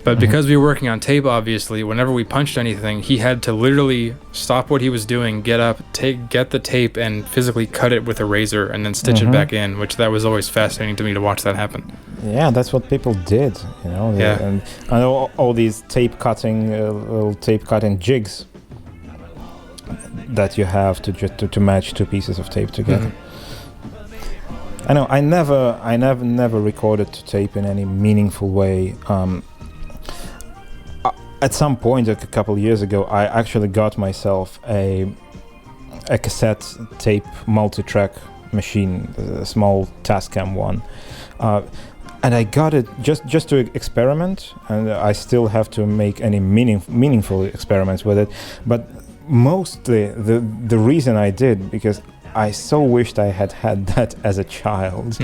But because we were working on tape, obviously, whenever we punched anything, he had to literally stop what he was doing, get up, get the tape, and physically cut it with a razor, and then stitch it back in, which that was always fascinating to me to watch that happen. Yeah, that's what people did, you know. And I know all these tape cutting, little tape cutting jigs that you have to match two pieces of tape together. I know. I never recorded to tape in any meaningful way. At some point, like a couple of years ago, I actually got myself a cassette tape multi-track machine, a small Tascam one, and I got it just to experiment, and I still have to make any meaningful experiments with it. But mostly the reason I did, because I so wished I had that as a child.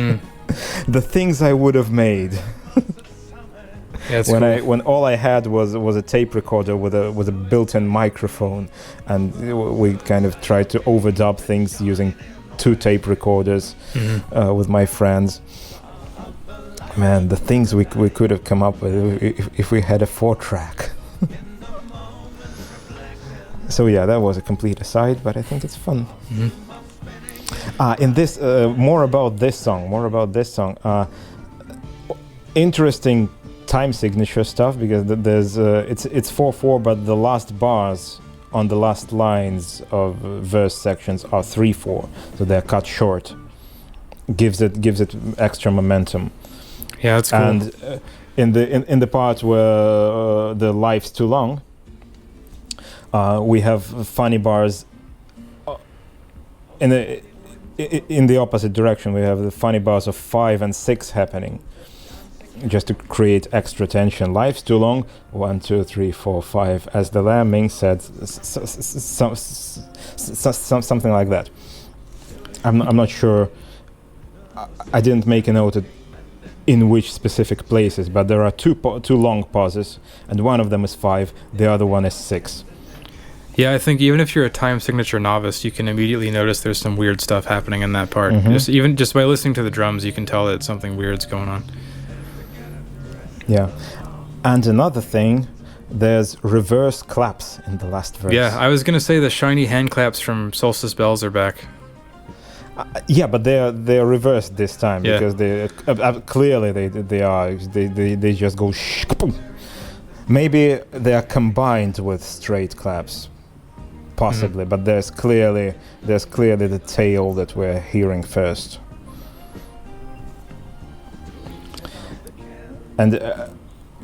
The things I would have made. Yeah, when all I had was a tape recorder with a built-in microphone, and we kind of tried to overdub things using two tape recorders with my friends. Man, the things we could have come up with if we had a 4-track. So yeah, that was a complete aside, but I think it's fun. In this, more about this song. Interesting time signature stuff, because there's it's 4/4, but the last bars on the last lines of verse sections are 3/4, so they're cut short. Gives it extra momentum. Yeah, that's cool. And in the part where the life's too long, we have funny bars. In the opposite direction, we have the funny bars of 5 and 6 happening, just to create extra tension. Life's too long. 1, 2, 3, 4, 5. As the lambing said, something like that. I'm not sure. I didn't make a note in which specific places, but there are two long pauses, and one of them is 5. The other one is 6. Yeah, I think even if you're a time signature novice, you can immediately notice there's some weird stuff happening in that part. Just by listening to the drums, you can tell that something weird's going on. Yeah. And another thing, there's reverse claps in the last verse. Yeah, I was going to say the shiny hand claps from Solstice Bells are back. Yeah, but they're reversed this time, because they clearly they just go shk-boom. Maybe they are combined with straight claps. Possibly, but there's clearly the tail that we're hearing first. And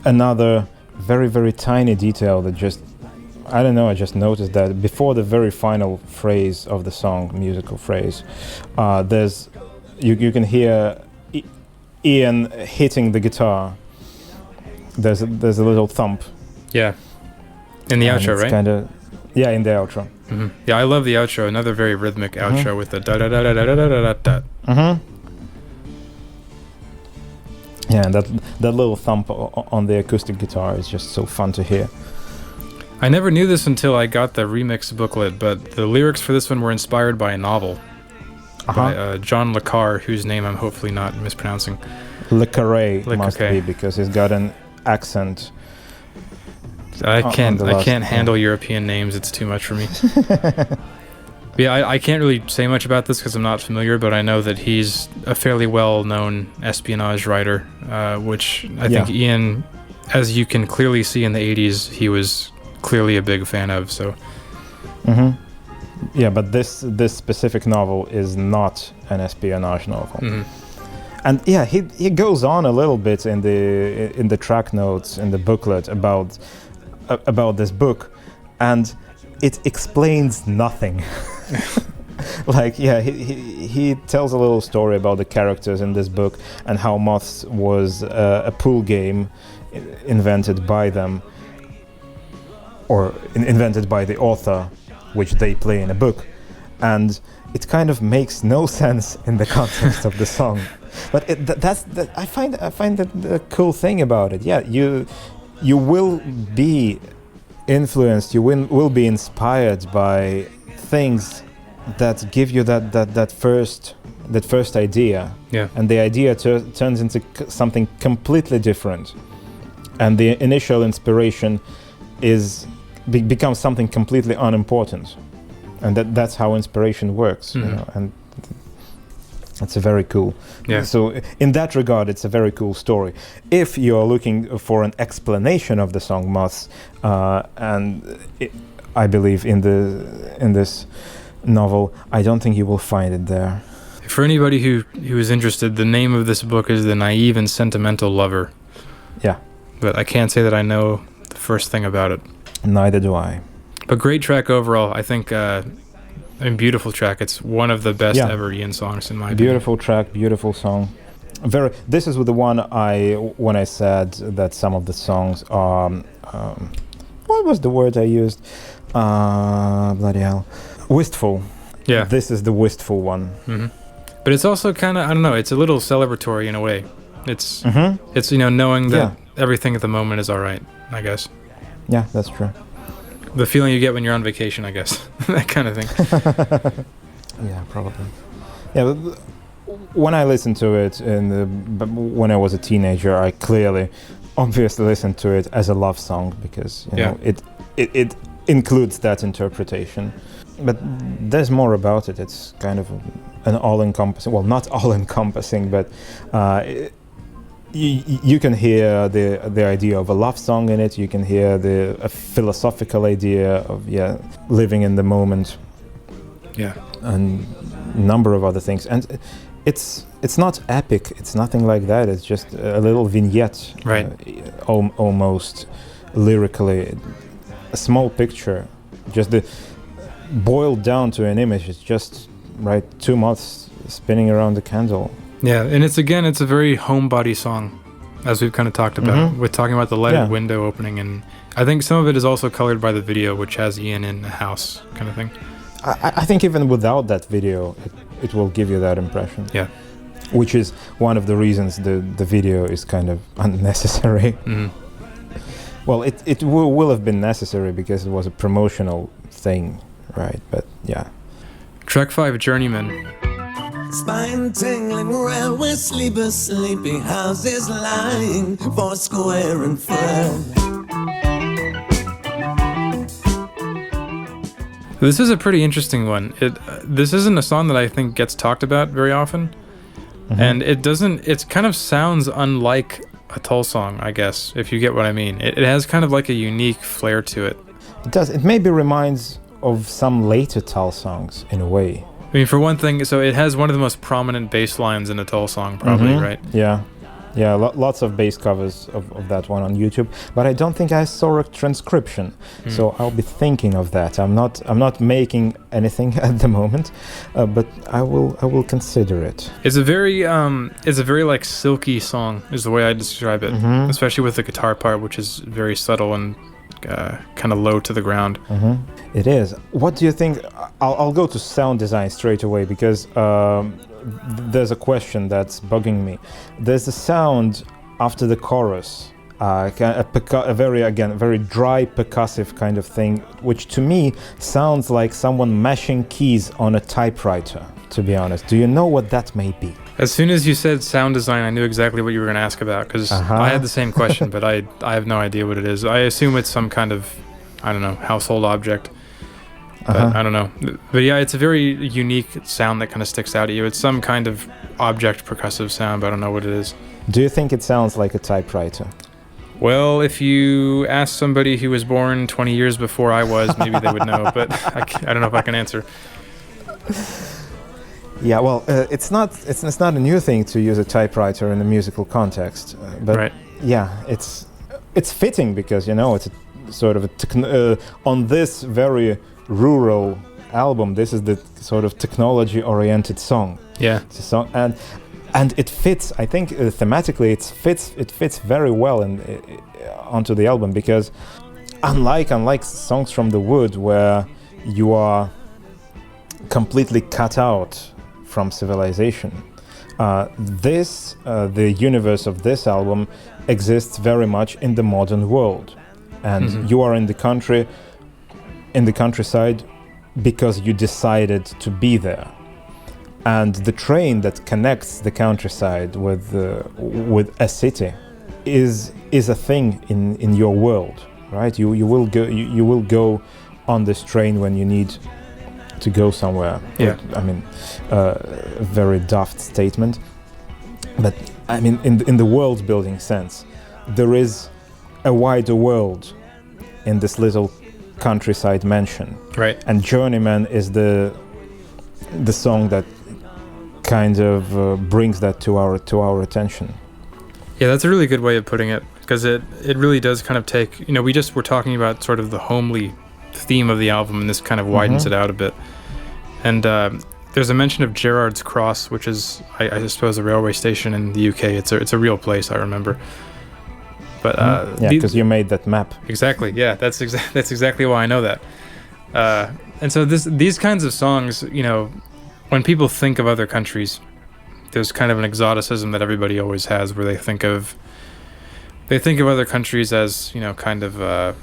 another very, very tiny detail that I just noticed that before the very final phrase of the song, musical phrase, there's you can hear Ian hitting the guitar. There's a little thump. Yeah, in the outro, right? Yeah, in the outro. Yeah, I love the outro. Another very rhythmic outro with the da da da da da da da da da. Yeah, and that little thump on the acoustic guitar is just so fun to hear. I never knew this until I got the remix booklet, but the lyrics for this one were inspired by a novel by John Le Carre, whose name I'm hopefully not mispronouncing. Le Carre must be, because he's got an accent. I can't handle European names. It's too much for me. Yeah, I can't really say much about this because I'm not familiar, but I know that he's a fairly well-known espionage writer, which I think Ian, as you can clearly see in the 80s, he was clearly a big fan of. So. Yeah, but this specific novel is not an espionage novel. And yeah, he goes on a little bit in the track notes in the booklet about this book, and it explains nothing. Like, yeah, he tells a little story about the characters in this book and how Moths was a pool game invented by them, or invented by the author, which they play in a book, and it kind of makes no sense in the context of the song. But I find that the cool thing about it. Yeah, you will be influenced, you will be inspired by things that give you that first idea. Yeah. And the idea turns into something completely different, and the initial inspiration becomes something completely unimportant, and that's how inspiration works. You know, and it's a very cool. Yeah. So in that regard, it's a very cool story. If you're looking for an explanation of the song Moths, I believe in this novel, I don't think you will find it there. For anybody who is interested, the name of this book is The Naive and Sentimental Lover. Yeah. But I can't say that I know the first thing about it. Neither do I. But great track overall. I think beautiful track. It's one of the best ever Ian songs in my opinion. Beautiful track, beautiful song. This is the one when I said that some of the songs are what was the word I used? Bloody hell. Wistful. Yeah. This is the wistful one. Mm-hmm. But it's also kind of, I don't know, it's a little celebratory in a way. It's knowing that everything at the moment is all right, I guess. Yeah, that's true. The feeling you get when you're on vacation, I guess. That kind of thing. Yeah, probably. Yeah, but when I listened to it when I was a teenager, I obviously listened to it as a love song because it includes that interpretation. but there's more about it. It's kind of an all-encompassing, well, not all-encompassing, but you can hear the idea of a love song in it. You can hear a philosophical idea of living in the moment. Yeah. And a number of other things. And it's not epic. It's nothing like that. It's just a little vignette, right? Almost lyrically, a small picture, just boiled down to an image. It's just right, 2 moths spinning around the candle. Yeah, and it's a very homebody song, as we've kind of talked about. We're talking about the lighted window opening, and I think some of it is also colored by the video, which has Ian in a house kind of thing. I think even without that video, it will give you that impression. Yeah. Which is one of the reasons the video is kind of unnecessary. Mm-hmm. Well, it will have been necessary because it was a promotional thing, right? But yeah. Track 5, Journeyman. Spine tingling railway sleepers, sleepy houses lying for square and flat. This is a pretty interesting one. This isn't a song that I think gets talked about very often, and it kind of sounds unlike a Tull song, I guess, if you get what I mean. It has kind of like a unique flair to it. It does. It maybe reminds of some later Tull songs in a way. I mean, for one thing, so it has one of the most prominent bass lines in a Tull song, probably, right? Yeah. Yeah, lots of bass covers of that one on YouTube, but I don't think I saw a transcription, so I'll be thinking of that. I'm not making anything at the moment, but I will consider it. It's a very like silky song, is the way I describe it, especially with the guitar part, which is very subtle and kind of low to the ground. It is. What do you think? I'll go to sound design straight away because there's a question that's bugging me. There's a sound after the chorus, a very dry percussive kind of thing, which to me sounds like someone mashing keys on a typewriter, to be honest. Do you know what that may be? As soon as you said sound design, I knew exactly what you were going to ask about, because I had the same question, but I have no idea what it is. I assume it's some kind of, I don't know, household object. But I don't know. But yeah, it's a very unique sound that kind of sticks out at you. It's some kind of object percussive sound, but I don't know what it is. Do you think it sounds like a typewriter? Well, if you ask somebody who was born 20 years before I was, maybe they would know, but I don't know if I can answer. Yeah, well, it's not a new thing to use a typewriter in a musical context, but yeah, it's fitting because, you know, it's a sort of on this very rural album, this is the sort of technology-oriented song. Yeah, it's a song, and it fits. I think thematically, it fits very well onto the album because unlike songs from the wood where you are completely cut out from civilization, the universe of this album exists very much in the modern world, and you are in the countryside because you decided to be there, and the train that connects the countryside with a city is a thing in your world, right? You will go on this train when you need to go somewhere. Yeah, I mean, very daft statement, but I mean, in the world building sense, there is a wider world in this little countryside mansion, right? And Journeyman is the song that kind of brings that to our attention. Yeah, that's a really good way of putting it, because it really does kind of take, you know, we just were talking about sort of the homely theme of the album, and this kind of widens it out a bit. And there's a mention of Gerrard's Cross, which is, I suppose, a railway station in the UK. It's a real place, I remember. But yeah, because you made that map. Exactly. Yeah, that's exactly why I know that. And so these kinds of songs, you know, when people think of other countries, there's kind of an exoticism that everybody always has, where they think of other countries as, you know, kind of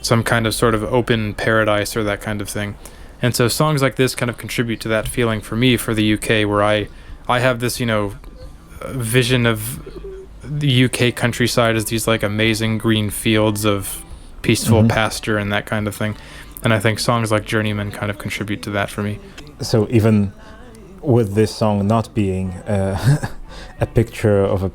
some kind of sort of open paradise or that kind of thing. And so songs like this kind of contribute to that feeling for me, for the UK, where I have this, you know, vision of the UK countryside as these like amazing green fields of peaceful pasture and that kind of thing. And I think songs like Journeyman kind of contribute to that for me. So even with this song not being a picture of a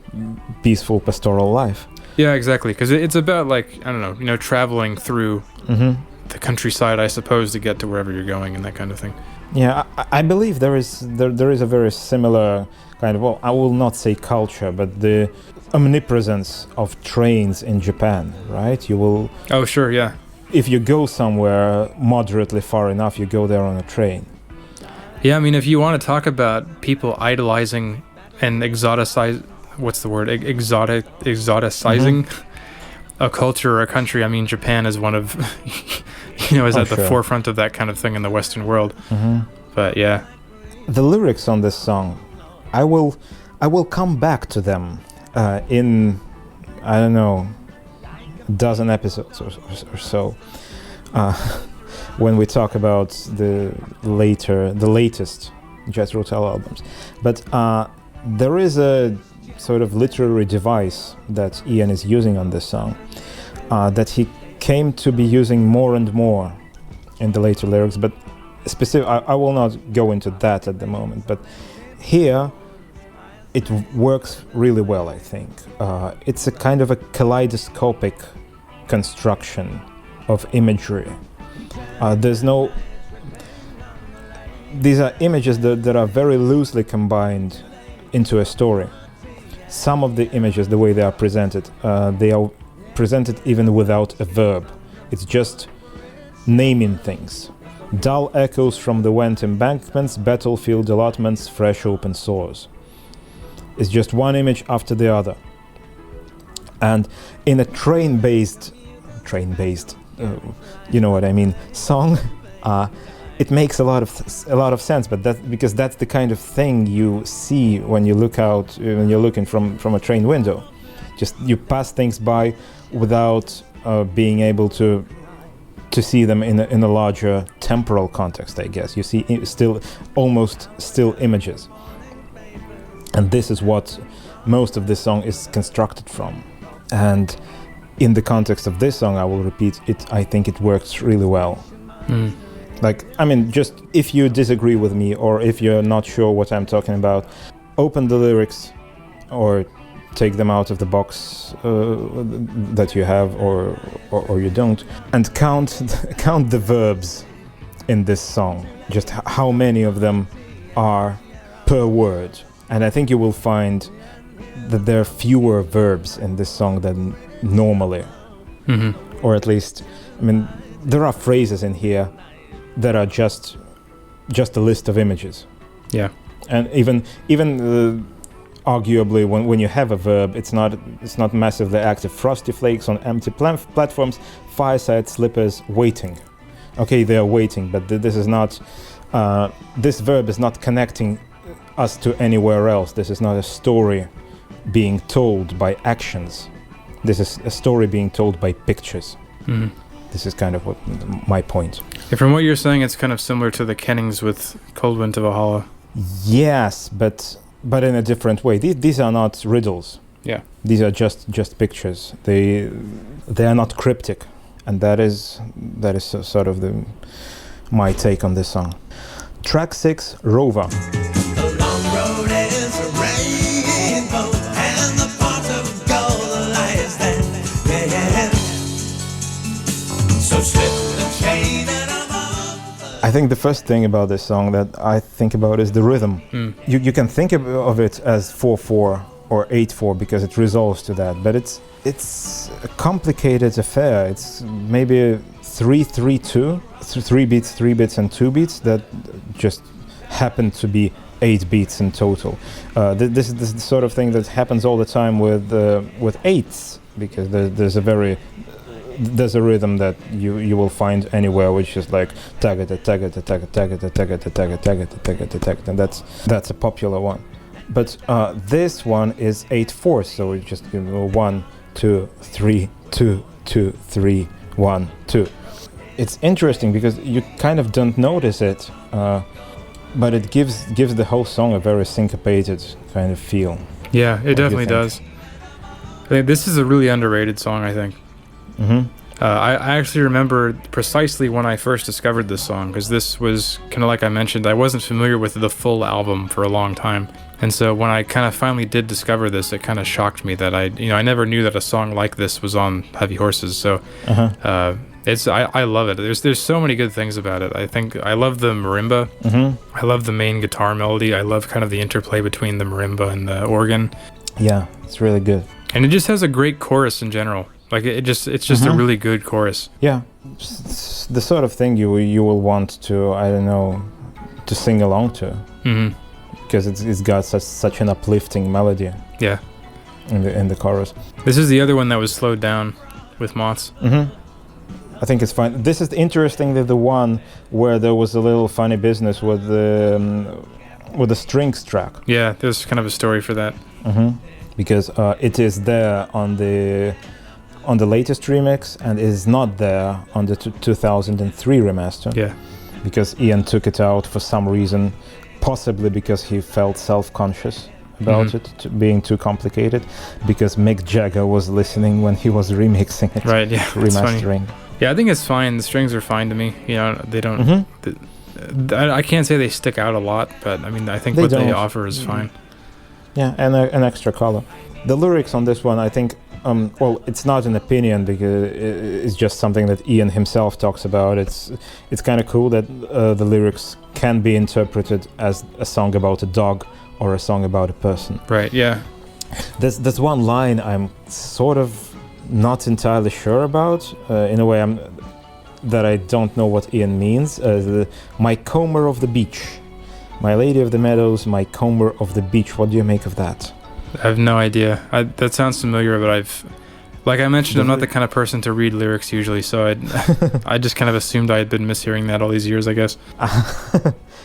peaceful pastoral life. Yeah, exactly. Because it's about, like, I don't know, you know, traveling through the countryside, I suppose, to get to wherever you're going and that kind of thing. Yeah, I believe there is a very similar kind of, well, I will not say culture, but the omnipresence of trains in Japan, right? You will... Oh, sure, yeah. If you go somewhere moderately far enough, you go there on a train. Yeah, I mean, if you want to talk about people idolizing and exoticizing a culture or a country, I mean, Japan is one of, you know, is at the forefront of that kind of thing in the Western world. But yeah. The lyrics on this song, I will come back to them in, I don't know, a dozen episodes or so, when we talk about the latest Jethro Tull albums. But there is a sort of literary device that Ian is using on this song that he came to be using more and more in the later lyrics, but I will not go into that at the moment. But here it works really well, I think. It's a kind of a kaleidoscopic construction of imagery. These are images that are very loosely combined into a story. Some of the images, the way they are presented even without a verb. It's just naming things. Dull echoes from the wet embankments, battlefield allotments, fresh open sores. It's just one image after the other. And in a train-based, you know what I mean, song, it makes a lot of sense. But because that's the kind of thing you see when you look out, when you're looking from a train window. Just you pass things by without being able to see them in a larger temporal context, I guess. You see almost still images. And this is what most of this song is constructed from. And in the context of this song, I will repeat it, I think it works really well. Like, I mean, just if you disagree with me or if you're not sure what I'm talking about, open the lyrics or take them out of the box that you have or you don't, and count the verbs in this song, just how many of them are per word. And I think you will find that there are fewer verbs in this song than normally. Or at least, I mean, there are phrases in here that are just a list of images. Yeah. And even arguably, when you have a verb, it's not massively active. Frosty flakes on empty platforms, fireside slippers, waiting. Okay, they are waiting, but this is not. This verb is not connecting us to anywhere else. This is not a story being told by actions. This is a story being told by pictures. This is kind of my point. Yeah, from what you're saying, it's kind of similar to the kennings with Cold Wind to Valhalla. Yes, but in a different way. These are not riddles. Yeah. These are just pictures. They are not cryptic, and that is sort of my take on this song. Track 6, Rover. The long road is a rainbow, and the pot of gold lies there. Yeah. So slip the chain and I'm off. I think the first thing about this song that I think about is the rhythm. You can think of it as 4/4 or 8/4 because it resolves to that, but it's a complicated affair. It's maybe 3/3/2, 3 beats, 3 beats, and 2 beats that just happen to be 8 beats in total. This is the sort of thing that happens all the time with eighths, because there's a rhythm that you will find anywhere, which is like tagata tagata tagata tagata tagata tagata tagata tagata tagata, and that's a popular one. But this one is 8/4, so it's just 1 2 3 2 2 3 1 2. It's interesting because you kind of don't notice it, but it gives the whole song a very syncopated kind of feel. Yeah, it definitely does. I think this is a really underrated song, I think. I actually remember precisely when I first discovered this song, because this was kind of like I mentioned, I wasn't familiar with the full album for a long time. And so when I kind of finally did discover this, it kind of shocked me that I never knew that a song like this was on Heavy Horses. So I love it. There's so many good things about it. I think I love the marimba. I love the main guitar melody. I love kind of the interplay between the marimba and the organ. Yeah, it's really good. And it just has a great chorus in general. Like it's just a really good chorus. Yeah, it's the sort of thing you will want to, I don't know, to sing along to. Because it's got such an uplifting melody. Yeah. In the chorus. This is the other one that was slowed down with Moths. I think it's fine. This is interestingly the one where there was a little funny business with the strings track. Yeah, there's kind of a story for that. Because it is there on the latest remix and is not there on the 2003 remaster. Yeah. Because Ian took it out for some reason, possibly because he felt self-conscious about it being too complicated, because Mick Jagger was listening when he was remixing it. Right, yeah. Remastering. Yeah, I think it's fine. The strings are fine to me. You know, they don't... I can't say they stick out a lot, but I mean, I think what they offer is fine. Yeah, and an extra color. The lyrics on this one, I think, well, it's not an opinion because it's just something that Ian himself talks about. It's kind of cool that the lyrics can be interpreted as a song about a dog or a song about a person. Right, yeah. There's one line I'm sort of not entirely sure about. In a way, that I don't know what Ian means. My comber of the beach. My lady of the meadows, my comber of the beach. What do you make of that? I have no idea. That sounds familiar, but like I mentioned, I'm not the kind of person to read lyrics usually, so I just kind of assumed I had been mishearing that all these years, I guess.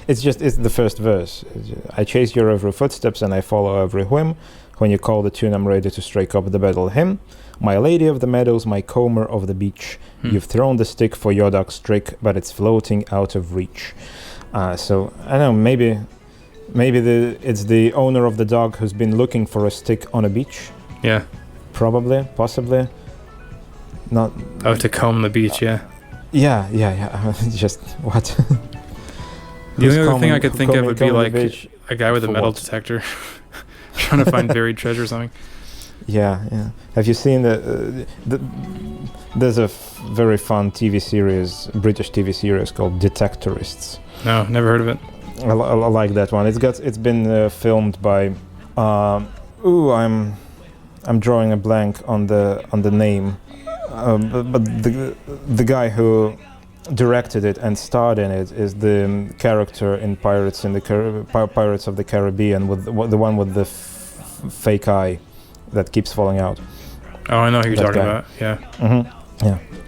It's the first verse. I chase your every footsteps and I follow every whim. When you call the tune, I'm ready to strike up the battle hymn. My lady of the meadows, my comber of the beach. You've thrown the stick for your dog's trick, but it's floating out of reach. So I don't know, maybe it's the owner of the dog who's been looking for a stick on a beach. Yeah. Probably, possibly. Not. Oh, to comb the beach, yeah. Yeah. Just what? The only other thing I could think of would be like a guy with a metal detector trying to find buried treasure or something. Yeah. Have you seen there's a very fun TV series, British TV series called Detectorists. No, never heard of it. I like that one. It's been filmed by. I'm drawing a blank on the name, but the guy who directed it and starred in it is the character in Pirates of the Caribbean, with the one with the fake eye that keeps falling out. Oh, I know who you're talking about. Yeah.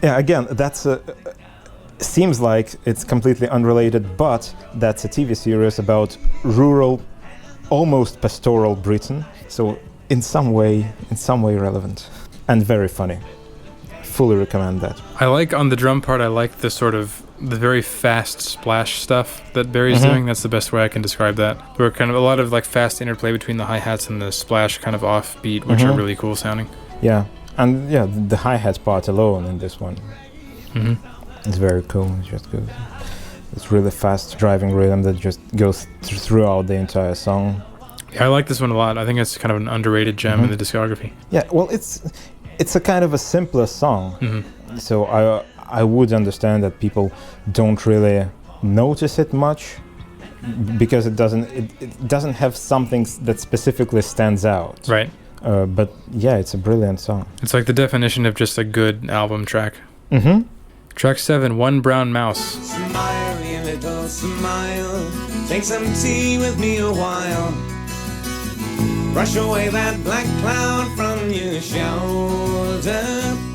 Yeah. Again, that's seems like it's completely unrelated, but that's a TV series about rural, almost pastoral Britain. So in some way relevant and very funny. Fully recommend that. I like on the drum part. I like the very fast splash stuff that Barry's doing. That's the best way I can describe that. Where kind of a lot of like fast interplay between the hi-hats and the splash kind of offbeat, which are really cool sounding. Yeah, and yeah, the hi-hat part alone in this one. It's very cool. It's just good. It's really fast driving rhythm that just goes throughout the entire song. Yeah, I like this one a lot. I think it's kind of an underrated gem in the discography. Yeah, well, it's a kind of a simpler song. So I would understand that people don't really notice it much because it doesn't have something that specifically stands out. Right. But yeah, it's a brilliant song. It's like the definition of just a good album track. Track 7, One Brown Mouse. Smile, you little smile. Take some tea with me a while. Brush away that black cloud from your shoulder.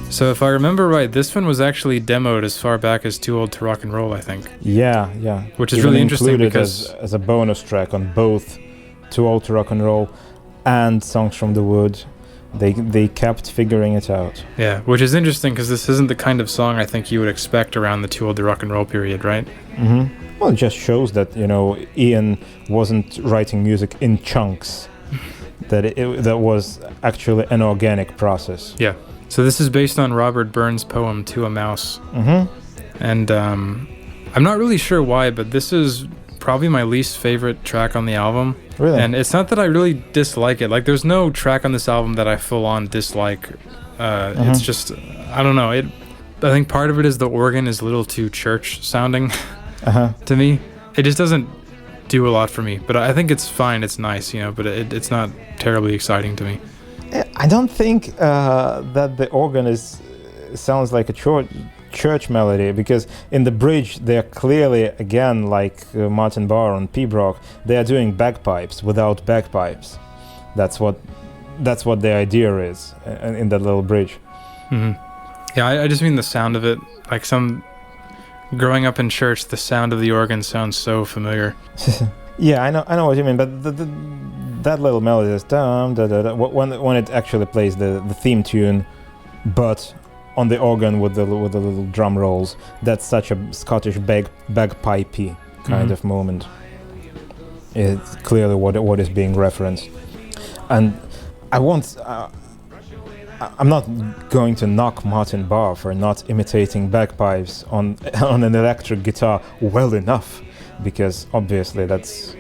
So if I remember right, this one was actually demoed as far back as Too Old to Rock and Roll, I think. Yeah. Which is really interesting because as a bonus track on both Too Old to Rock and Roll and Songs from the Wood. They kept figuring it out. Yeah, which is interesting because this isn't the kind of song I think you would expect around the Too Old to Rock and Roll period, right? Well, it just shows that, Ian wasn't writing music in chunks. That was actually an organic process. Yeah. So this is based on Robert Burns' poem To a Mouse. And I'm not really sure why, but this is probably my least favorite track on the album. Really? And it's not that I really dislike it. Like, there's no track on this album that I full on dislike. It's just, I don't know. I think part of it is the organ is a little too church sounding to me. It just doesn't do a lot for me. But I think it's fine. It's nice, you know, but it's not terribly exciting to me. I don't think that the organ sounds like a church melody, because in the bridge they're clearly, again, like Martin Barre on Pibroch, they are doing bagpipes without bagpipes. That's what the idea is in that little bridge. Yeah, I just mean the sound of it. Like, growing up in church, the sound of the organ sounds so familiar. Yeah, I know what you mean, but that little melody is dum da da da when it actually plays the theme tune, but on the organ with the little drum rolls. That's such a Scottish bagpipey kind of moment. It's clearly what is being referenced, and I'm not going to knock Martin Barre for not imitating bagpipes on an electric guitar well enough, because obviously that's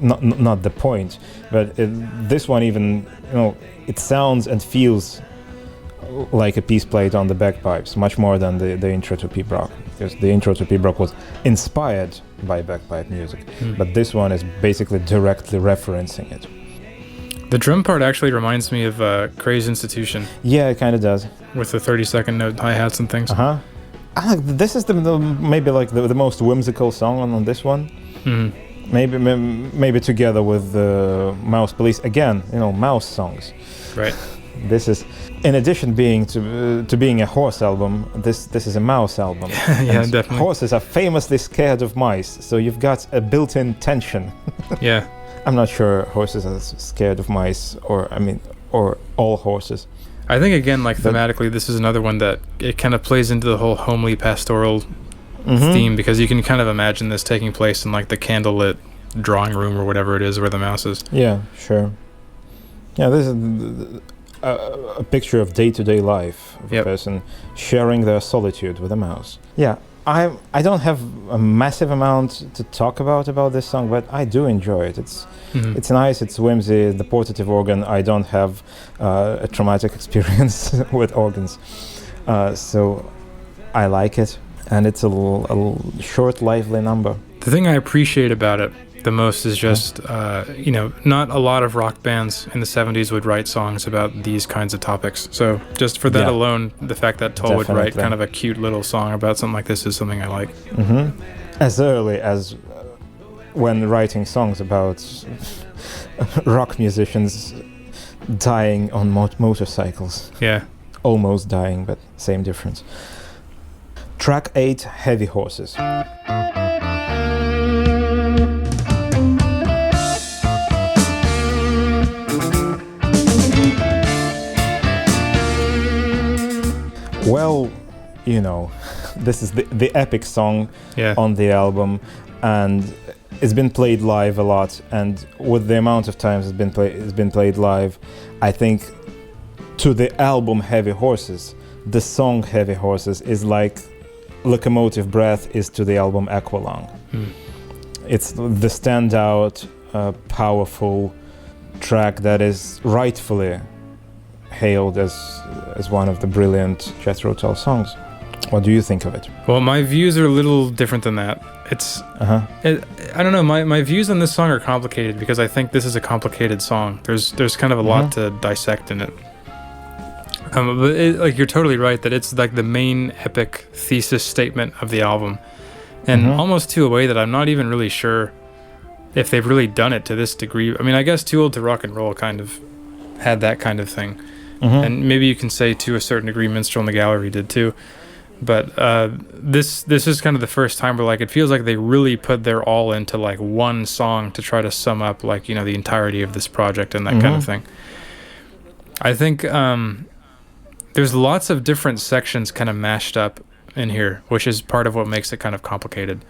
not the point. But this one, even, it sounds and feels like a piece played on the bagpipes, much more than the intro to Pibroch, because the intro to Pibroch was inspired by bagpipe music, but this one is basically directly referencing it. The drum part actually reminds me of Craze Institution. Yeah, it kind of does. With the 30-second note hi-hats and things. This is maybe like the most whimsical song on this one. Maybe together with Mouse Police. Again, mouse songs. Right. This is, in addition to being a horse album, this is a mouse album. Yeah, definitely. Horses are famously scared of mice, so you've got a built-in tension. Yeah. I'm not sure horses are scared of mice, or all horses. I think, again, like thematically, this is another one that it kind of plays into the whole homely pastoral theme, because you can kind of imagine this taking place in like the candlelit drawing room or whatever it is where the mouse is. Yeah, sure. Yeah, this is a picture of day-to-day life of a person sharing their solitude with a mouse. Yeah. I don't have a massive amount to talk about this song, but I do enjoy it. It's nice, it's whimsy, the portative organ. I don't have a traumatic experience with organs, so I like it, and it's a little short, lively number. The thing I appreciate about it the most is just, not a lot of rock bands in the 70s would write songs about these kinds of topics. So just for that alone, the fact that Tull would write kind of a cute little song about something like this is something I like. As early as when writing songs about rock musicians dying on motorcycles. Yeah. Almost dying, but same difference. Track 8, Heavy Horses. Well, this is the epic song on the album, and it's been played live a lot, and with the amount of times it's been played live, I think to the album Heavy Horses, the song Heavy Horses is like Locomotive Breath is to the album Aqualung. It's the standout, powerful track that is rightfully hailed as one of the brilliant Jethro Tull songs. What do you think of it? Well, my views are a little different than that. It's I don't know, my views on this song are complicated, because I think this is a complicated song. There's kind of a lot to dissect in it. But you're totally right that it's like the main epic thesis statement of the album, and almost to a way that I'm not even really sure if they've really done it to this degree. I mean, I guess Too Old to Rock and Roll kind of had that kind of thing. And maybe you can say to a certain degree Minstrel in the Gallery did too. But this is kind of the first time where it feels like they really put their all into one song to try to sum up the entirety of this project and that kind of thing. I think there's lots of different sections kind of mashed up in here, which is part of what makes it kind of complicated.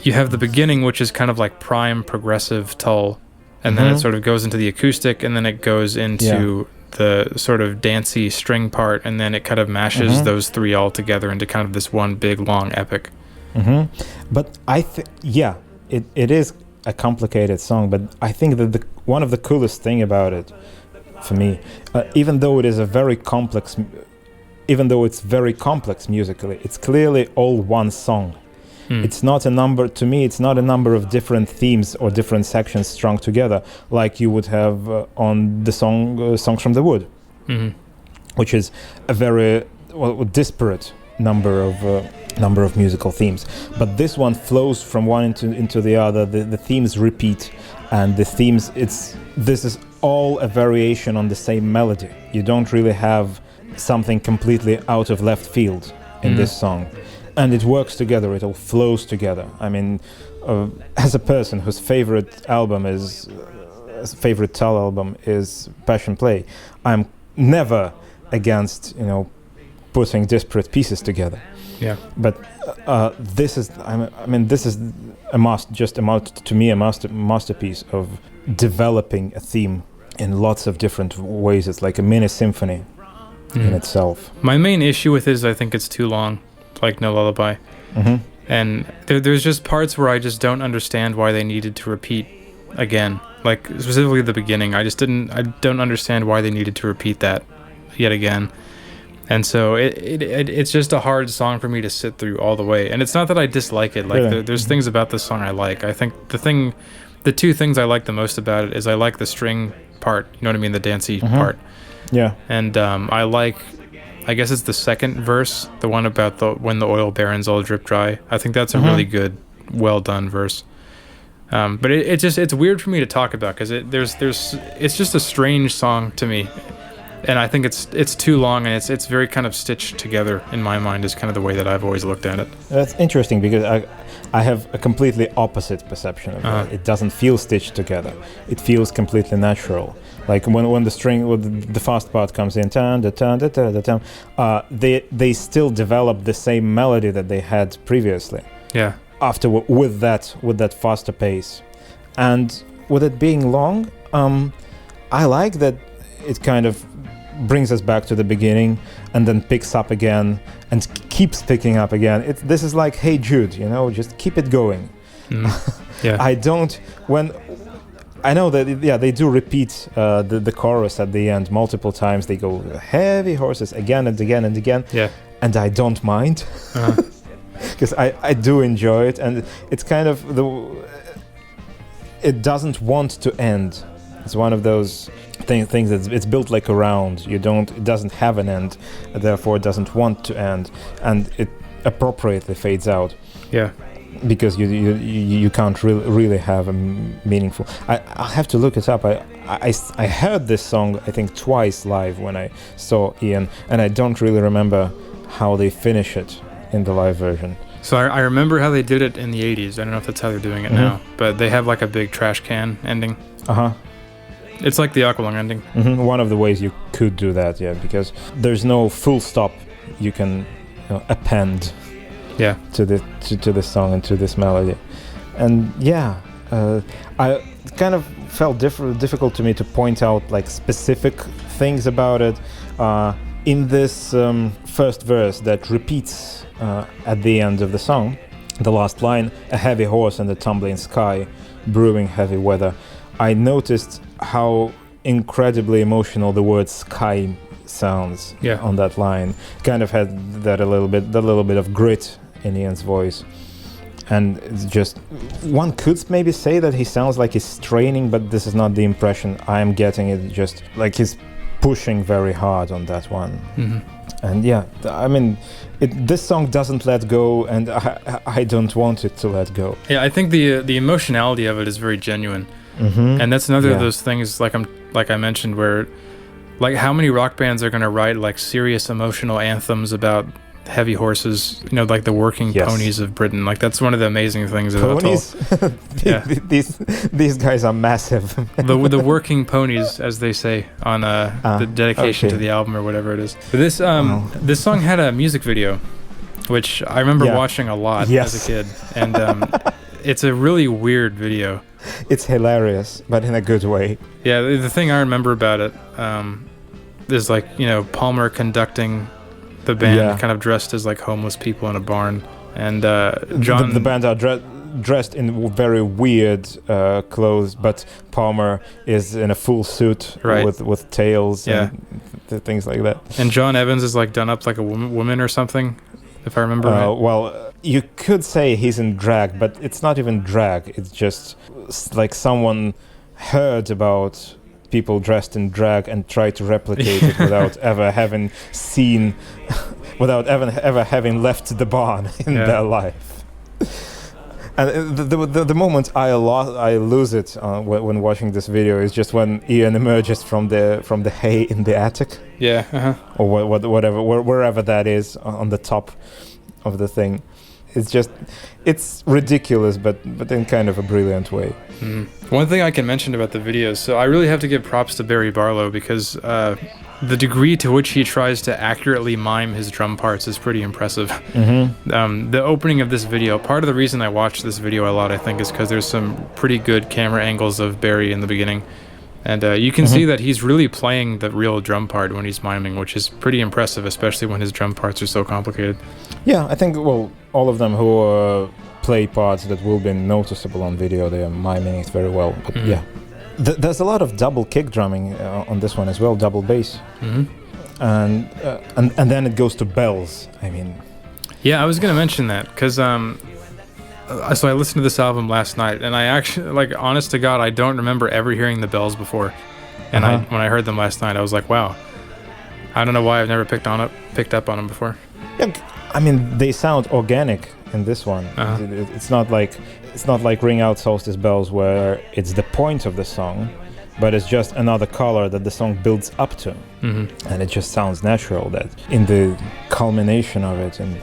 You have the beginning, which is kind of like prime progressive Tull, and then it sort of goes into the acoustic, and then it goes into the sort of dancey string part, and then it kind of mashes those three all together into kind of this one big long epic. But I think, yeah, it is a complicated song, but I think that one of the coolest thing about it, for me, even though it's very complex musically, it's clearly all one song. It's not a number, to me, it's not a number of different themes or different sections strung together like you would have on the Songs from the Wood, which is a very disparate number of musical themes. But this one flows from one into the other. The themes repeat, and the themes, this is all a variation on the same melody. You don't really have something completely out of left field in this song. And it works together, it all flows together. I mean, as a person whose favorite Tull album is Passion Play, I'm never against, putting disparate pieces together. Yeah. But this is a masterpiece of developing a theme in lots of different ways. It's like a mini symphony in itself. My main issue with it is I think it's too long, like No Lullaby. And there's just parts where I just don't understand why they needed to repeat again. Like specifically the beginning, I don't understand why they needed to repeat that yet again. And so it's just a hard song for me to sit through all the way. And it's not that I dislike it. Like there's things about this song I like. I think the two things I like the most about it is I like the string part. You know what I mean? The dancey part. Yeah. And I guess it's the second verse, the one about when the oil barons all drip dry. I think that's a really good, well done verse. But it's weird for me to talk about because it's just a strange song to me. And I think it's too long, and it's very kind of stitched together in my mind is kind of the way that I've always looked at it. That's interesting because I have a completely opposite perception of it. It doesn't feel stitched together. It feels completely natural. Like when the string, the fast part comes in, they still develop the same melody that they had previously. Yeah. After with that faster pace, and with it being long, I like that it kind of brings us back to the beginning and then picks up again and keeps picking up again. This is like Hey Jude, just keep it going. Yeah. I know that they do repeat the chorus at the end multiple times. They go heavy horses again and again and again. Yeah. And I don't mind because I do enjoy it, and it's kind of it doesn't want to end. It's one of those things that it's built like a round. It doesn't have an end, therefore it doesn't want to end, and it appropriately fades out. Yeah. Because you can't really have a meaningful. I have to look it up. I heard this song I think twice live when I saw Ian, and I don't really remember how they finish it in the live version. So I remember how they did it in the 80s. I don't know if that's how they're doing it now, but they have like a big trash can ending. It's like the Aqualung ending. One of the ways you could do that, yeah, because there's no full stop you can append to the song and to this melody. And I kind of felt difficult to me to point out like specific things about it in this first verse that repeats at the end of the song. The last line, a heavy horse and a tumbling sky, brewing heavy weather. I noticed how incredibly emotional the word sky sounds on that line. Kind of had that little bit of grit in Ian's voice. And it's just, one could maybe say that he sounds like he's straining, but this is not the impression I am getting. It just like he's pushing very hard on that one. And I mean, this song doesn't let go, and I don't want it to let go. Yeah, I think the emotionality of it is very genuine. And that's another of those things, like I mentioned, where like how many rock bands are going to write like serious emotional anthems about heavy horses, like the working ponies of Britain. Like that's one of the amazing things about ponies. These guys are massive. the working ponies, as they say on the dedication to the album or whatever it is. But this this song had a music video, which I remember watching a lot as a kid, and it's a really weird video. It's hilarious, but in a good way. Yeah, the thing I remember about it there's like, you know, Palmer conducting the band, Yeah. kind of dressed as like homeless people in a barn, and John. The band are dressed in very weird clothes, but Palmer is in a full suit Right. with tails Yeah. and things like that. And John Evans is like done up like a woman or something, if I remember right. Well, you could say he's in drag, but it's not even drag. It's just like someone heard about people dressed in drag and tried to replicate it without ever having seen, without ever having left the barn in their life. And the moment I lose it when watching this video is just when Ian emerges from the hay in the attic. Yeah. Uh-huh. Or whatever, wherever that is on the top of the thing. It's ridiculous, but in kind of a brilliant way. Mm. One thing I can mention about the videos, so I really have to give props to Barry Barlow, because the degree to which he tries to accurately mime his drum parts is pretty impressive. Mm-hmm. The opening of this video, part of the reason I watch this video a lot, I think, is because there's some pretty good camera angles of Barry in the beginning. And you can see that he's really playing the real drum part when he's miming, which is pretty impressive, especially when his drum parts are so complicated. Yeah, I think, well, all of them who play parts that will be noticeable on video, they are miming it very well. But yeah, there's a lot of double kick drumming on this one as well, double bass. And then it goes to bells. I mean... Yeah, I was going to mention that, because... so I listened to this album last night, and I actually, like, honest to God, I don't remember ever hearing the bells before. And when I heard them last night, I was like, wow. I don't know why I've never picked up on them before. Yeah, I mean, they sound organic in this one. It's not like Ring Out Solstice Bells, where it's the point of the song, but it's just another color that the song builds up to. And it just sounds natural that in the culmination of it and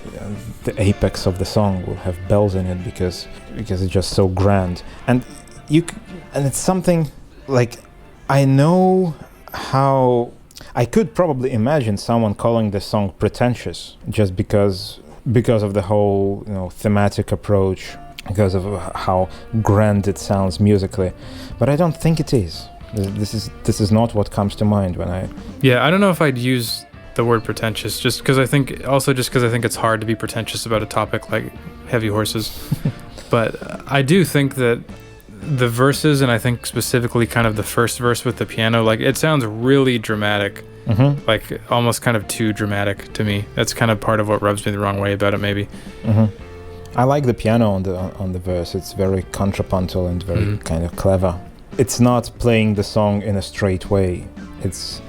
the apex of the song will have bells in it because it's just so grand. And it's something like, I know how I could probably imagine someone calling this song pretentious just because of the whole, you know, thematic approach, because of how grand it sounds musically, but I don't think it is. This is not what comes to mind when I... Yeah, I don't know if I'd use the word pretentious, just because I think it's hard to be pretentious about a topic like heavy horses. But I do think that the verses, and I think specifically kind of the first verse with the piano, like, it sounds really dramatic. Like almost kind of too dramatic to me. That's kind of part of what rubs me the wrong way about it, maybe. I like the piano on the verse. It's very contrapuntal and very kind of clever. It's not playing the song in a straight way. It's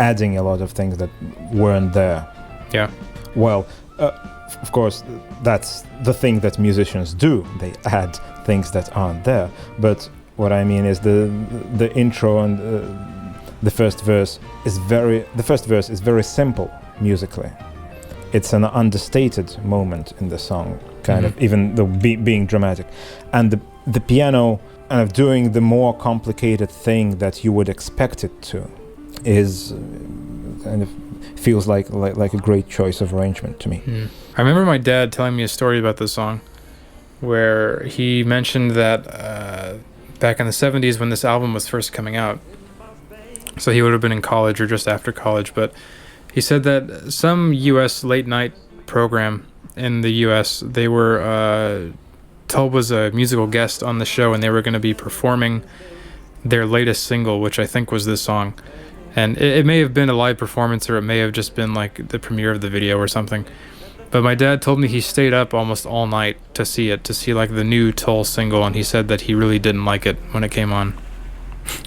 adding a lot of things that weren't there. Yeah. Well, of course, that's the thing that musicians do. They add things that aren't there. But what I mean is the intro and the first verse is very simple musically. It's an understated moment in the song, kind of, even though being dramatic. And the piano kind of doing the more complicated thing that you would expect it to is kind of feels like a great choice of arrangement to me. I remember my dad telling me a story about this song where he mentioned that back in the 70s when this album was first coming out, so he would have been in college or just after college, but he said that some U.S. late night program in the U.S., they were... Tull was a musical guest on the show, and they were going to be performing their latest single, which I think was this song. And it may have been a live performance, or it may have just been like the premiere of the video or something. But my dad told me he stayed up almost all night to see like the new Tull single, and he said that he really didn't like it when it came on.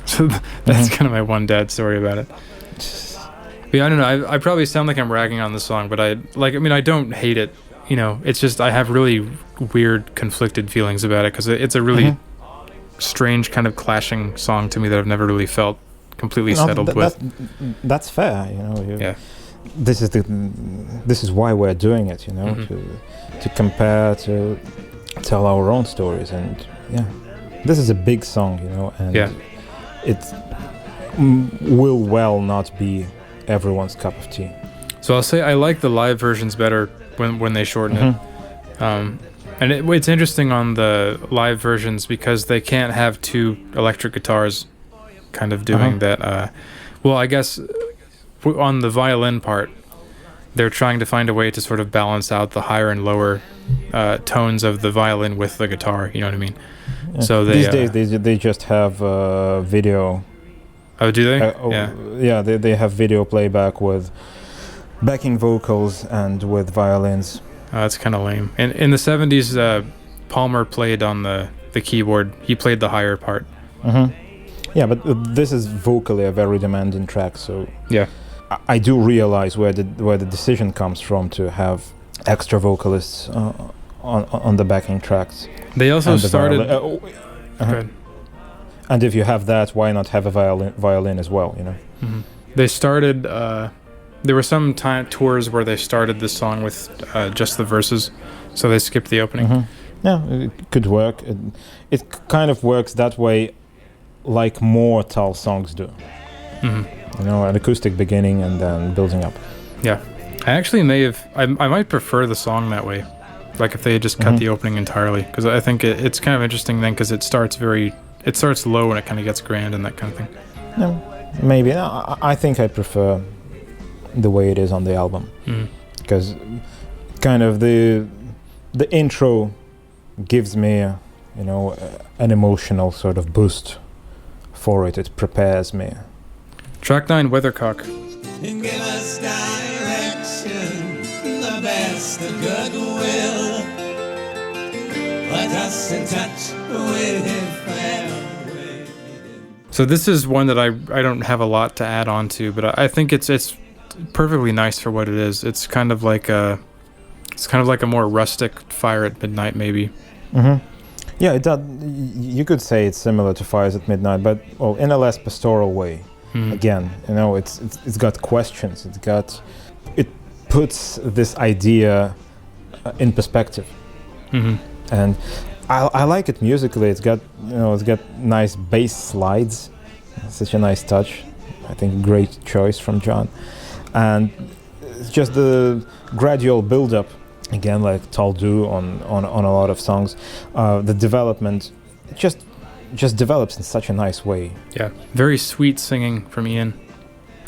So that's kind of my one dad story about it. But yeah, I don't know. I probably sound like I'm ragging on the song, but I don't hate it. You know, it's just I have really weird, conflicted feelings about it because it's a really strange kind of clashing song to me that I've never really felt completely settled with. That's fair, you know. This is why we're doing it, you know, to compare, to tell our own stories, and this is a big song, you know, and it will well not be everyone's cup of tea. So I'll say I like the live versions better when they shorten it. And it's interesting on the live versions because they can't have two electric guitars kind of doing that. Well, I guess on the violin part, they're trying to find a way to sort of balance out the higher and lower tones of the violin with the guitar. You know what I mean? Yeah. So these days they just have video. Oh, do they? Yeah, they have video playback with backing vocals and with violins. That's kind of lame. In the 70s, Palmer played on the keyboard. He played the higher part. Mm-hmm. Yeah, but this is vocally a very demanding track, so yeah, I do realize where the decision comes from to have extra vocalists on the backing tracks. They also started. And if you have that, why not have a violin as well? You know. Mm-hmm. They started. There were some tours where they started this song with just the verses, so they skipped the opening. Mm-hmm. Yeah, it could work. It kind of works that way, like more Tull songs do. Mm-hmm. You know, an acoustic beginning and then building up. Yeah, I actually I might prefer the song that way, like if they had just cut the opening entirely, because I think it's kind of interesting then, because it starts low and it kind of gets grand and that kind of thing. Yeah, maybe. I think I prefer the way it is on the album, because kind of the intro gives me an emotional sort of boost for it. It prepares me. Track 9, Weathercock. And give us direction, the best of goodwill. Put us in touch with fairway. So this is one that I don't have a lot to add on to, but I think it's perfectly nice for what it is. It's kind of like a more rustic Fire at Midnight, maybe. Mm-hmm. Yeah, it does. You could say it's similar to Fires at Midnight, but in a less pastoral way. Mm-hmm. Again, it's got questions. It puts this idea in perspective, and I like it musically. It's got nice bass slides. Such a nice touch. I think great choice from John, and it's just the gradual build-up. Again, like Tull do on a lot of songs, the development just develops in such a nice way. Yeah, very sweet singing from Ian.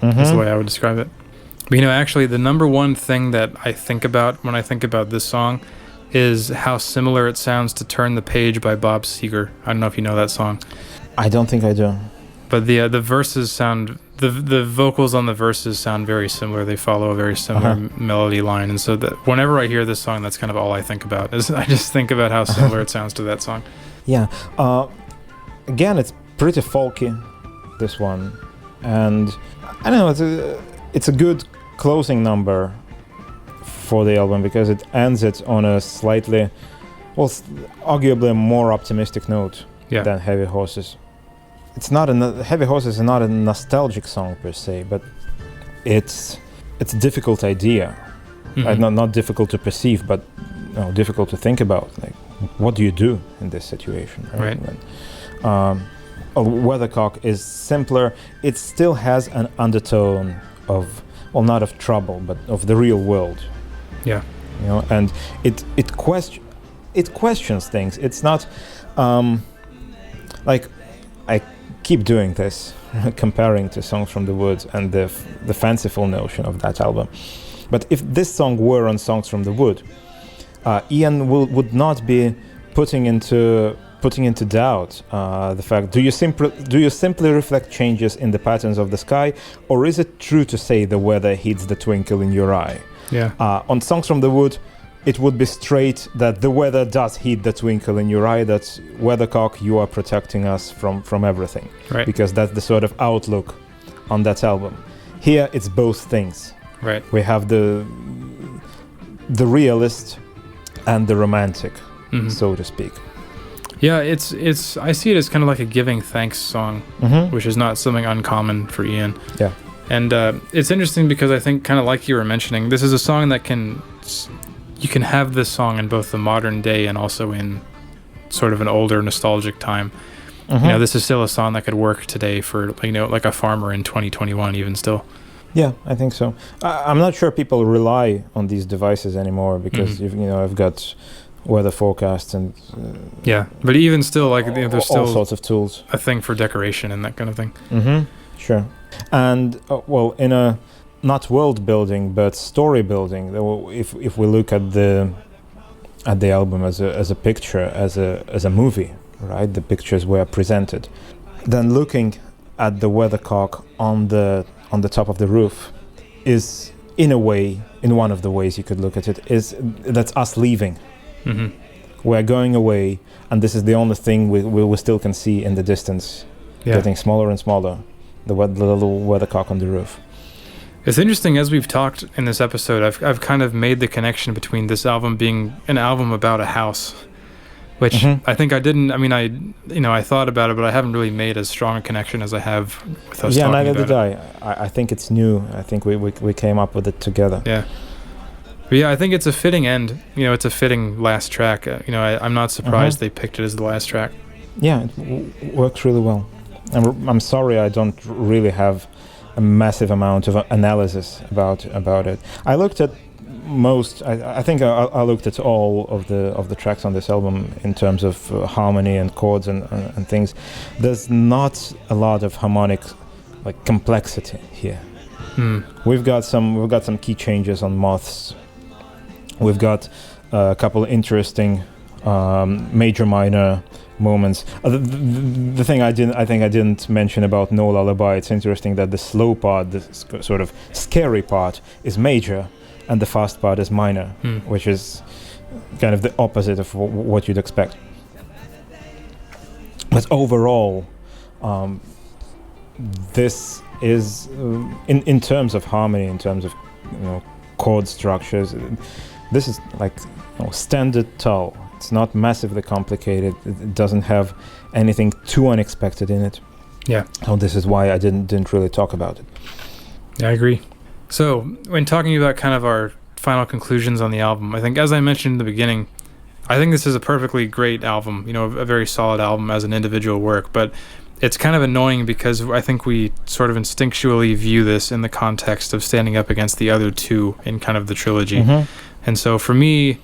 That's the way I would describe it. But actually, the number one thing that I think about when I think about this song is how similar it sounds to "Turn the Page" by Bob Seger. I don't know if you know that song. I don't think I do. But the verses sound, the vocals on the verses sound very similar. They follow a very similar melody line, and so that whenever I hear this song, that's kind of all I think about. Is I just think about how similar it sounds to that song. Yeah. Again, it's pretty folky, this one, and I don't know. It's a good closing number for the album because it ends it on a slightly, arguably a more optimistic note than Heavy Horses. Heavy Horses is not a nostalgic song per se, but it's a difficult idea. Not difficult to perceive, but difficult to think about. Like, what do you do in this situation? Right. Weathercock is simpler. It still has an undertone of, not of trouble, but of the real world. Yeah. And it questions things. It's not like I keep doing this, comparing to Songs from the Woods and the fanciful notion of that album. But if this song were on Songs from the Wood, Ian would not be putting into doubt the fact, do you simply reflect changes in the patterns of the sky, or is it true to say the weather heeds the twinkle in your eye? Yeah. On Songs from the Wood, it would be straight that the weather does heed the twinkle in your eye. That's Weathercock, you are protecting us from everything. Right. Because that's the sort of outlook on that album. Here, it's both things. Right. We have the realist and the romantic, so to speak. Yeah, it's. I see it as kind of like a giving thanks song, which is not something uncommon for Ian. Yeah. And it's interesting because I think, kind of like you were mentioning, this is a song that you can have this song in both the modern day and also in sort of an older nostalgic time. This is still a song that could work today for like a farmer in 2021 even still. Yeah, I think so. I'm not sure people rely on these devices anymore because I've got weather forecasts and but even still, like there's still all sorts of tools, a thing for decoration and that kind of thing. Sure. And in a not world building but story building. If we look at the album as a picture, as a movie, right? The pictures were presented. Then looking at the weathercock on the top of the roof is, in one of the ways you could look at it, is that's us leaving. Mm-hmm. We're going away, and this is the only thing we still can see in the distance, getting smaller and smaller. The little weathercock on the roof. It's interesting, as we've talked in this episode, I've kind of made the connection between this album being an album about a house, which I think I didn't. I mean, I thought about it, but I haven't really made as strong a connection as I have with us. Yeah, talking neither about did I. I think it's new. I think we came up with it together. Yeah. But yeah, I think it's a fitting end. It's a fitting last track. I'm not surprised they picked it as the last track. Yeah, it works really well. I'm sorry I don't really have a massive amount of analysis about it. I looked at I think I looked at all of the tracks on this album in terms of harmony and chords and things. There's not a lot of harmonic complexity here. We've got some key changes on Moths. We've got a couple of interesting major minor moments. The thing I didn't mention about No Lullaby, it's interesting that the slow part, the sort of scary part, is major and the fast part is minor, which is kind of the opposite of what you'd expect. But overall, this is in terms of harmony, in terms of chord structures, this is standard Tull. It's not massively complicated. It doesn't have anything too unexpected in it. Yeah. So this is why I didn't really talk about it. Yeah, I agree. So when talking about kind of our final conclusions on the album, I think, as I mentioned in the beginning, I think this is a perfectly great album, a very solid album as an individual work, but it's kind of annoying because I think we sort of instinctually view this in the context of standing up against the other two in kind of the trilogy. And so for me,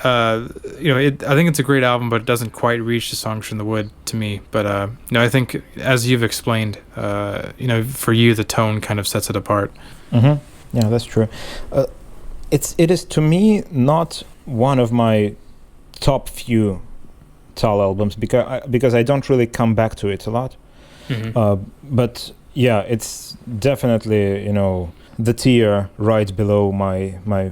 I think it's a great album, but it doesn't quite reach the Songs from the Wood to me. But I think, as you've explained, for you, the tone kind of sets it apart. Yeah, that's true. It is to me not one of my top few Tull albums because I don't really come back to it a lot. But yeah, it's definitely the tier right below my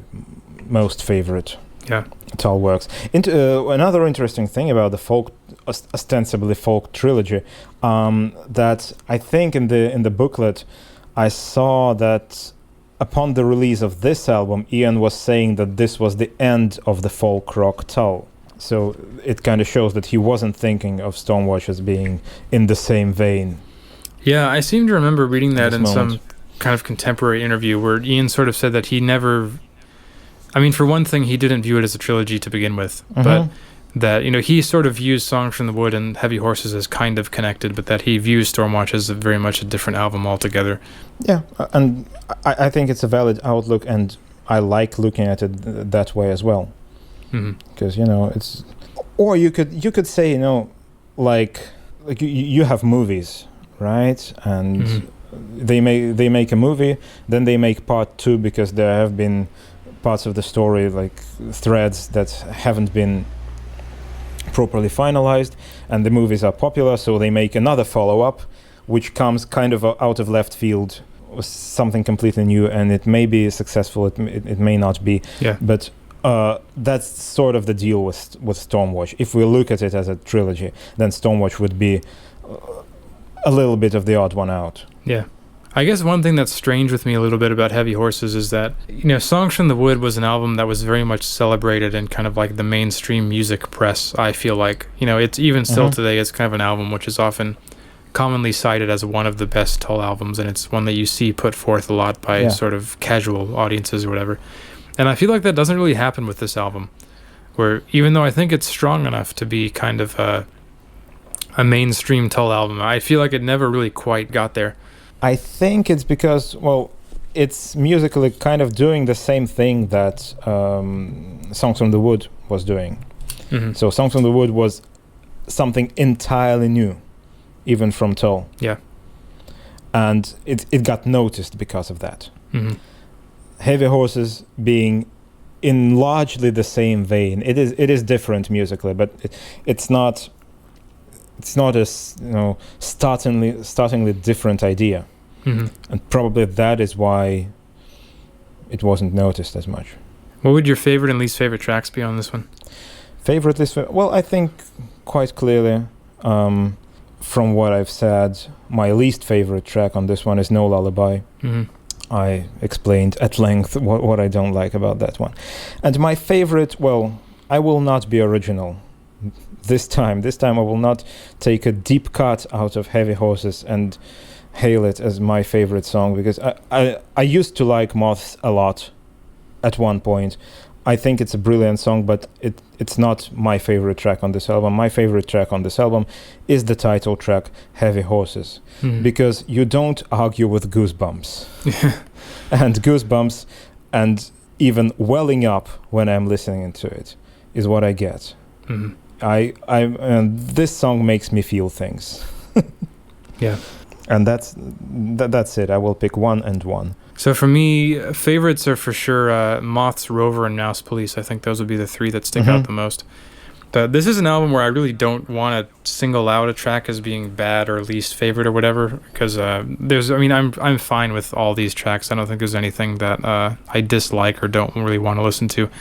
most favorite. Yeah. Tull works. Another interesting thing about the ostensibly folk trilogy, that I think in the booklet I saw that upon the release of this album, Ian was saying that this was the end of the folk rock Tull. So it kind of shows that he wasn't thinking of Stormwatch as being in the same vein. Yeah, I seem to remember reading that in some kind of contemporary interview where Ian sort of said that he never... I mean, for one thing, he didn't view it as a trilogy to begin with, but that, he sort of views Songs from the Wood and Heavy Horses as kind of connected, but that he views Stormwatch as very much a different album altogether. Yeah, and I think it's a valid outlook, and I like looking at it that way as well. Because, it's... Or you could say, you have movies, right? And they make a movie, then they make part 2 because there have been parts of the story, threads that haven't been properly finalized, and the movies are popular, so they make another follow-up which comes kind of out of left field, something completely new, and it may be successful, it may not be. But that's sort of the deal with Stormwatch. If we look at it as a trilogy, then Stormwatch would be a little bit of the odd one out. Yeah. I guess one thing that's strange with me a little bit about Heavy Horses is that, Songs from the Wood was an album that was very much celebrated in kind of the mainstream music press, I feel like. It's even still today, it's kind of an album which is often commonly cited as one of the best Tull albums, and it's one that you see put forth a lot by sort of casual audiences or whatever. And I feel like that doesn't really happen with this album, where even though I think it's strong enough to be kind of a mainstream Tull album, I feel like it never really quite got there. I think it's because, it's musically kind of doing the same thing that Songs from the Wood was doing. So Songs from the Wood was something entirely new, even from Tull. Yeah. And it got noticed because of that. Mm-hmm. Heavy Horses being in largely the same vein. It is different musically, but it's not a startlingly different idea. Mm-hmm. And probably that is why it wasn't noticed as much. What would your favorite and least favorite tracks be on this one? Favorite, least favorite? Well, I think quite clearly, from what I've said, my least favorite track on this one is No Lullaby. Mm-hmm. I explained at length what I don't like about that one. And my favorite, well, I will not be original this time. This time I will not take a deep cut out of Heavy Horses and hail it as my favorite song, because I used to like Moths a lot at one point. I think it's a brilliant song, but it's not my favorite track on this album. My favorite track on this album is the title track, Heavy Horses, because you don't argue with Goosebumps. And Goosebumps and even welling up when I'm listening to it is what I get. Mm-hmm. And this song makes me feel things. Yeah. And that's it. I will pick one and one. So for me, favorites are for sure Moths, Rover, and Mouse Police. I think those would be the three that stick out the most. But this is an album where I really don't want to single out a track as being bad or least favorite or whatever, because I'm fine with all these tracks. I don't think there's anything that I dislike or don't really want to listen to.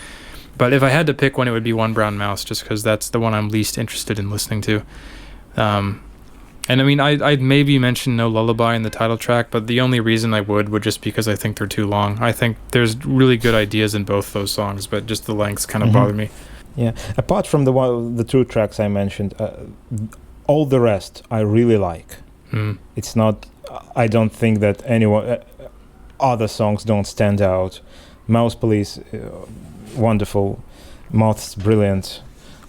But if I had to pick one, it would be One Brown Mouse, just because that's the one I'm least interested in listening to. And I mean, I'd maybe mention No Lullaby in the title track, but the only reason I would just because I think they're too long. I think there's really good ideas in both those songs, but just the lengths kind of bother me. Yeah. Apart from the two tracks I mentioned, all the rest I really like. It's not. I don't think that anyone other songs don't stand out. Mouse Police, wonderful. Moths, brilliant.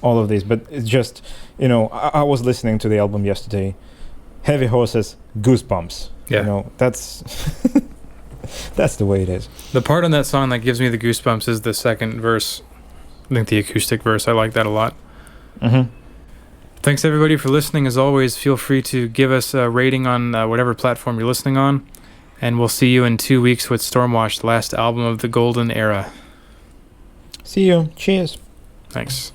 All of these, but it's just, I was listening to the album yesterday. Heavy Horses, Goosebumps. Yeah. That's that's the way it is. The part on that song that gives me the goosebumps is the second verse. I think the acoustic verse. I like that a lot. Mm-hmm. Thanks everybody for listening. As always, feel free to give us a rating on whatever platform you're listening on, and we'll see you in 2 weeks with Stormwash, the last album of the Golden Era. See you. Cheers. Thanks.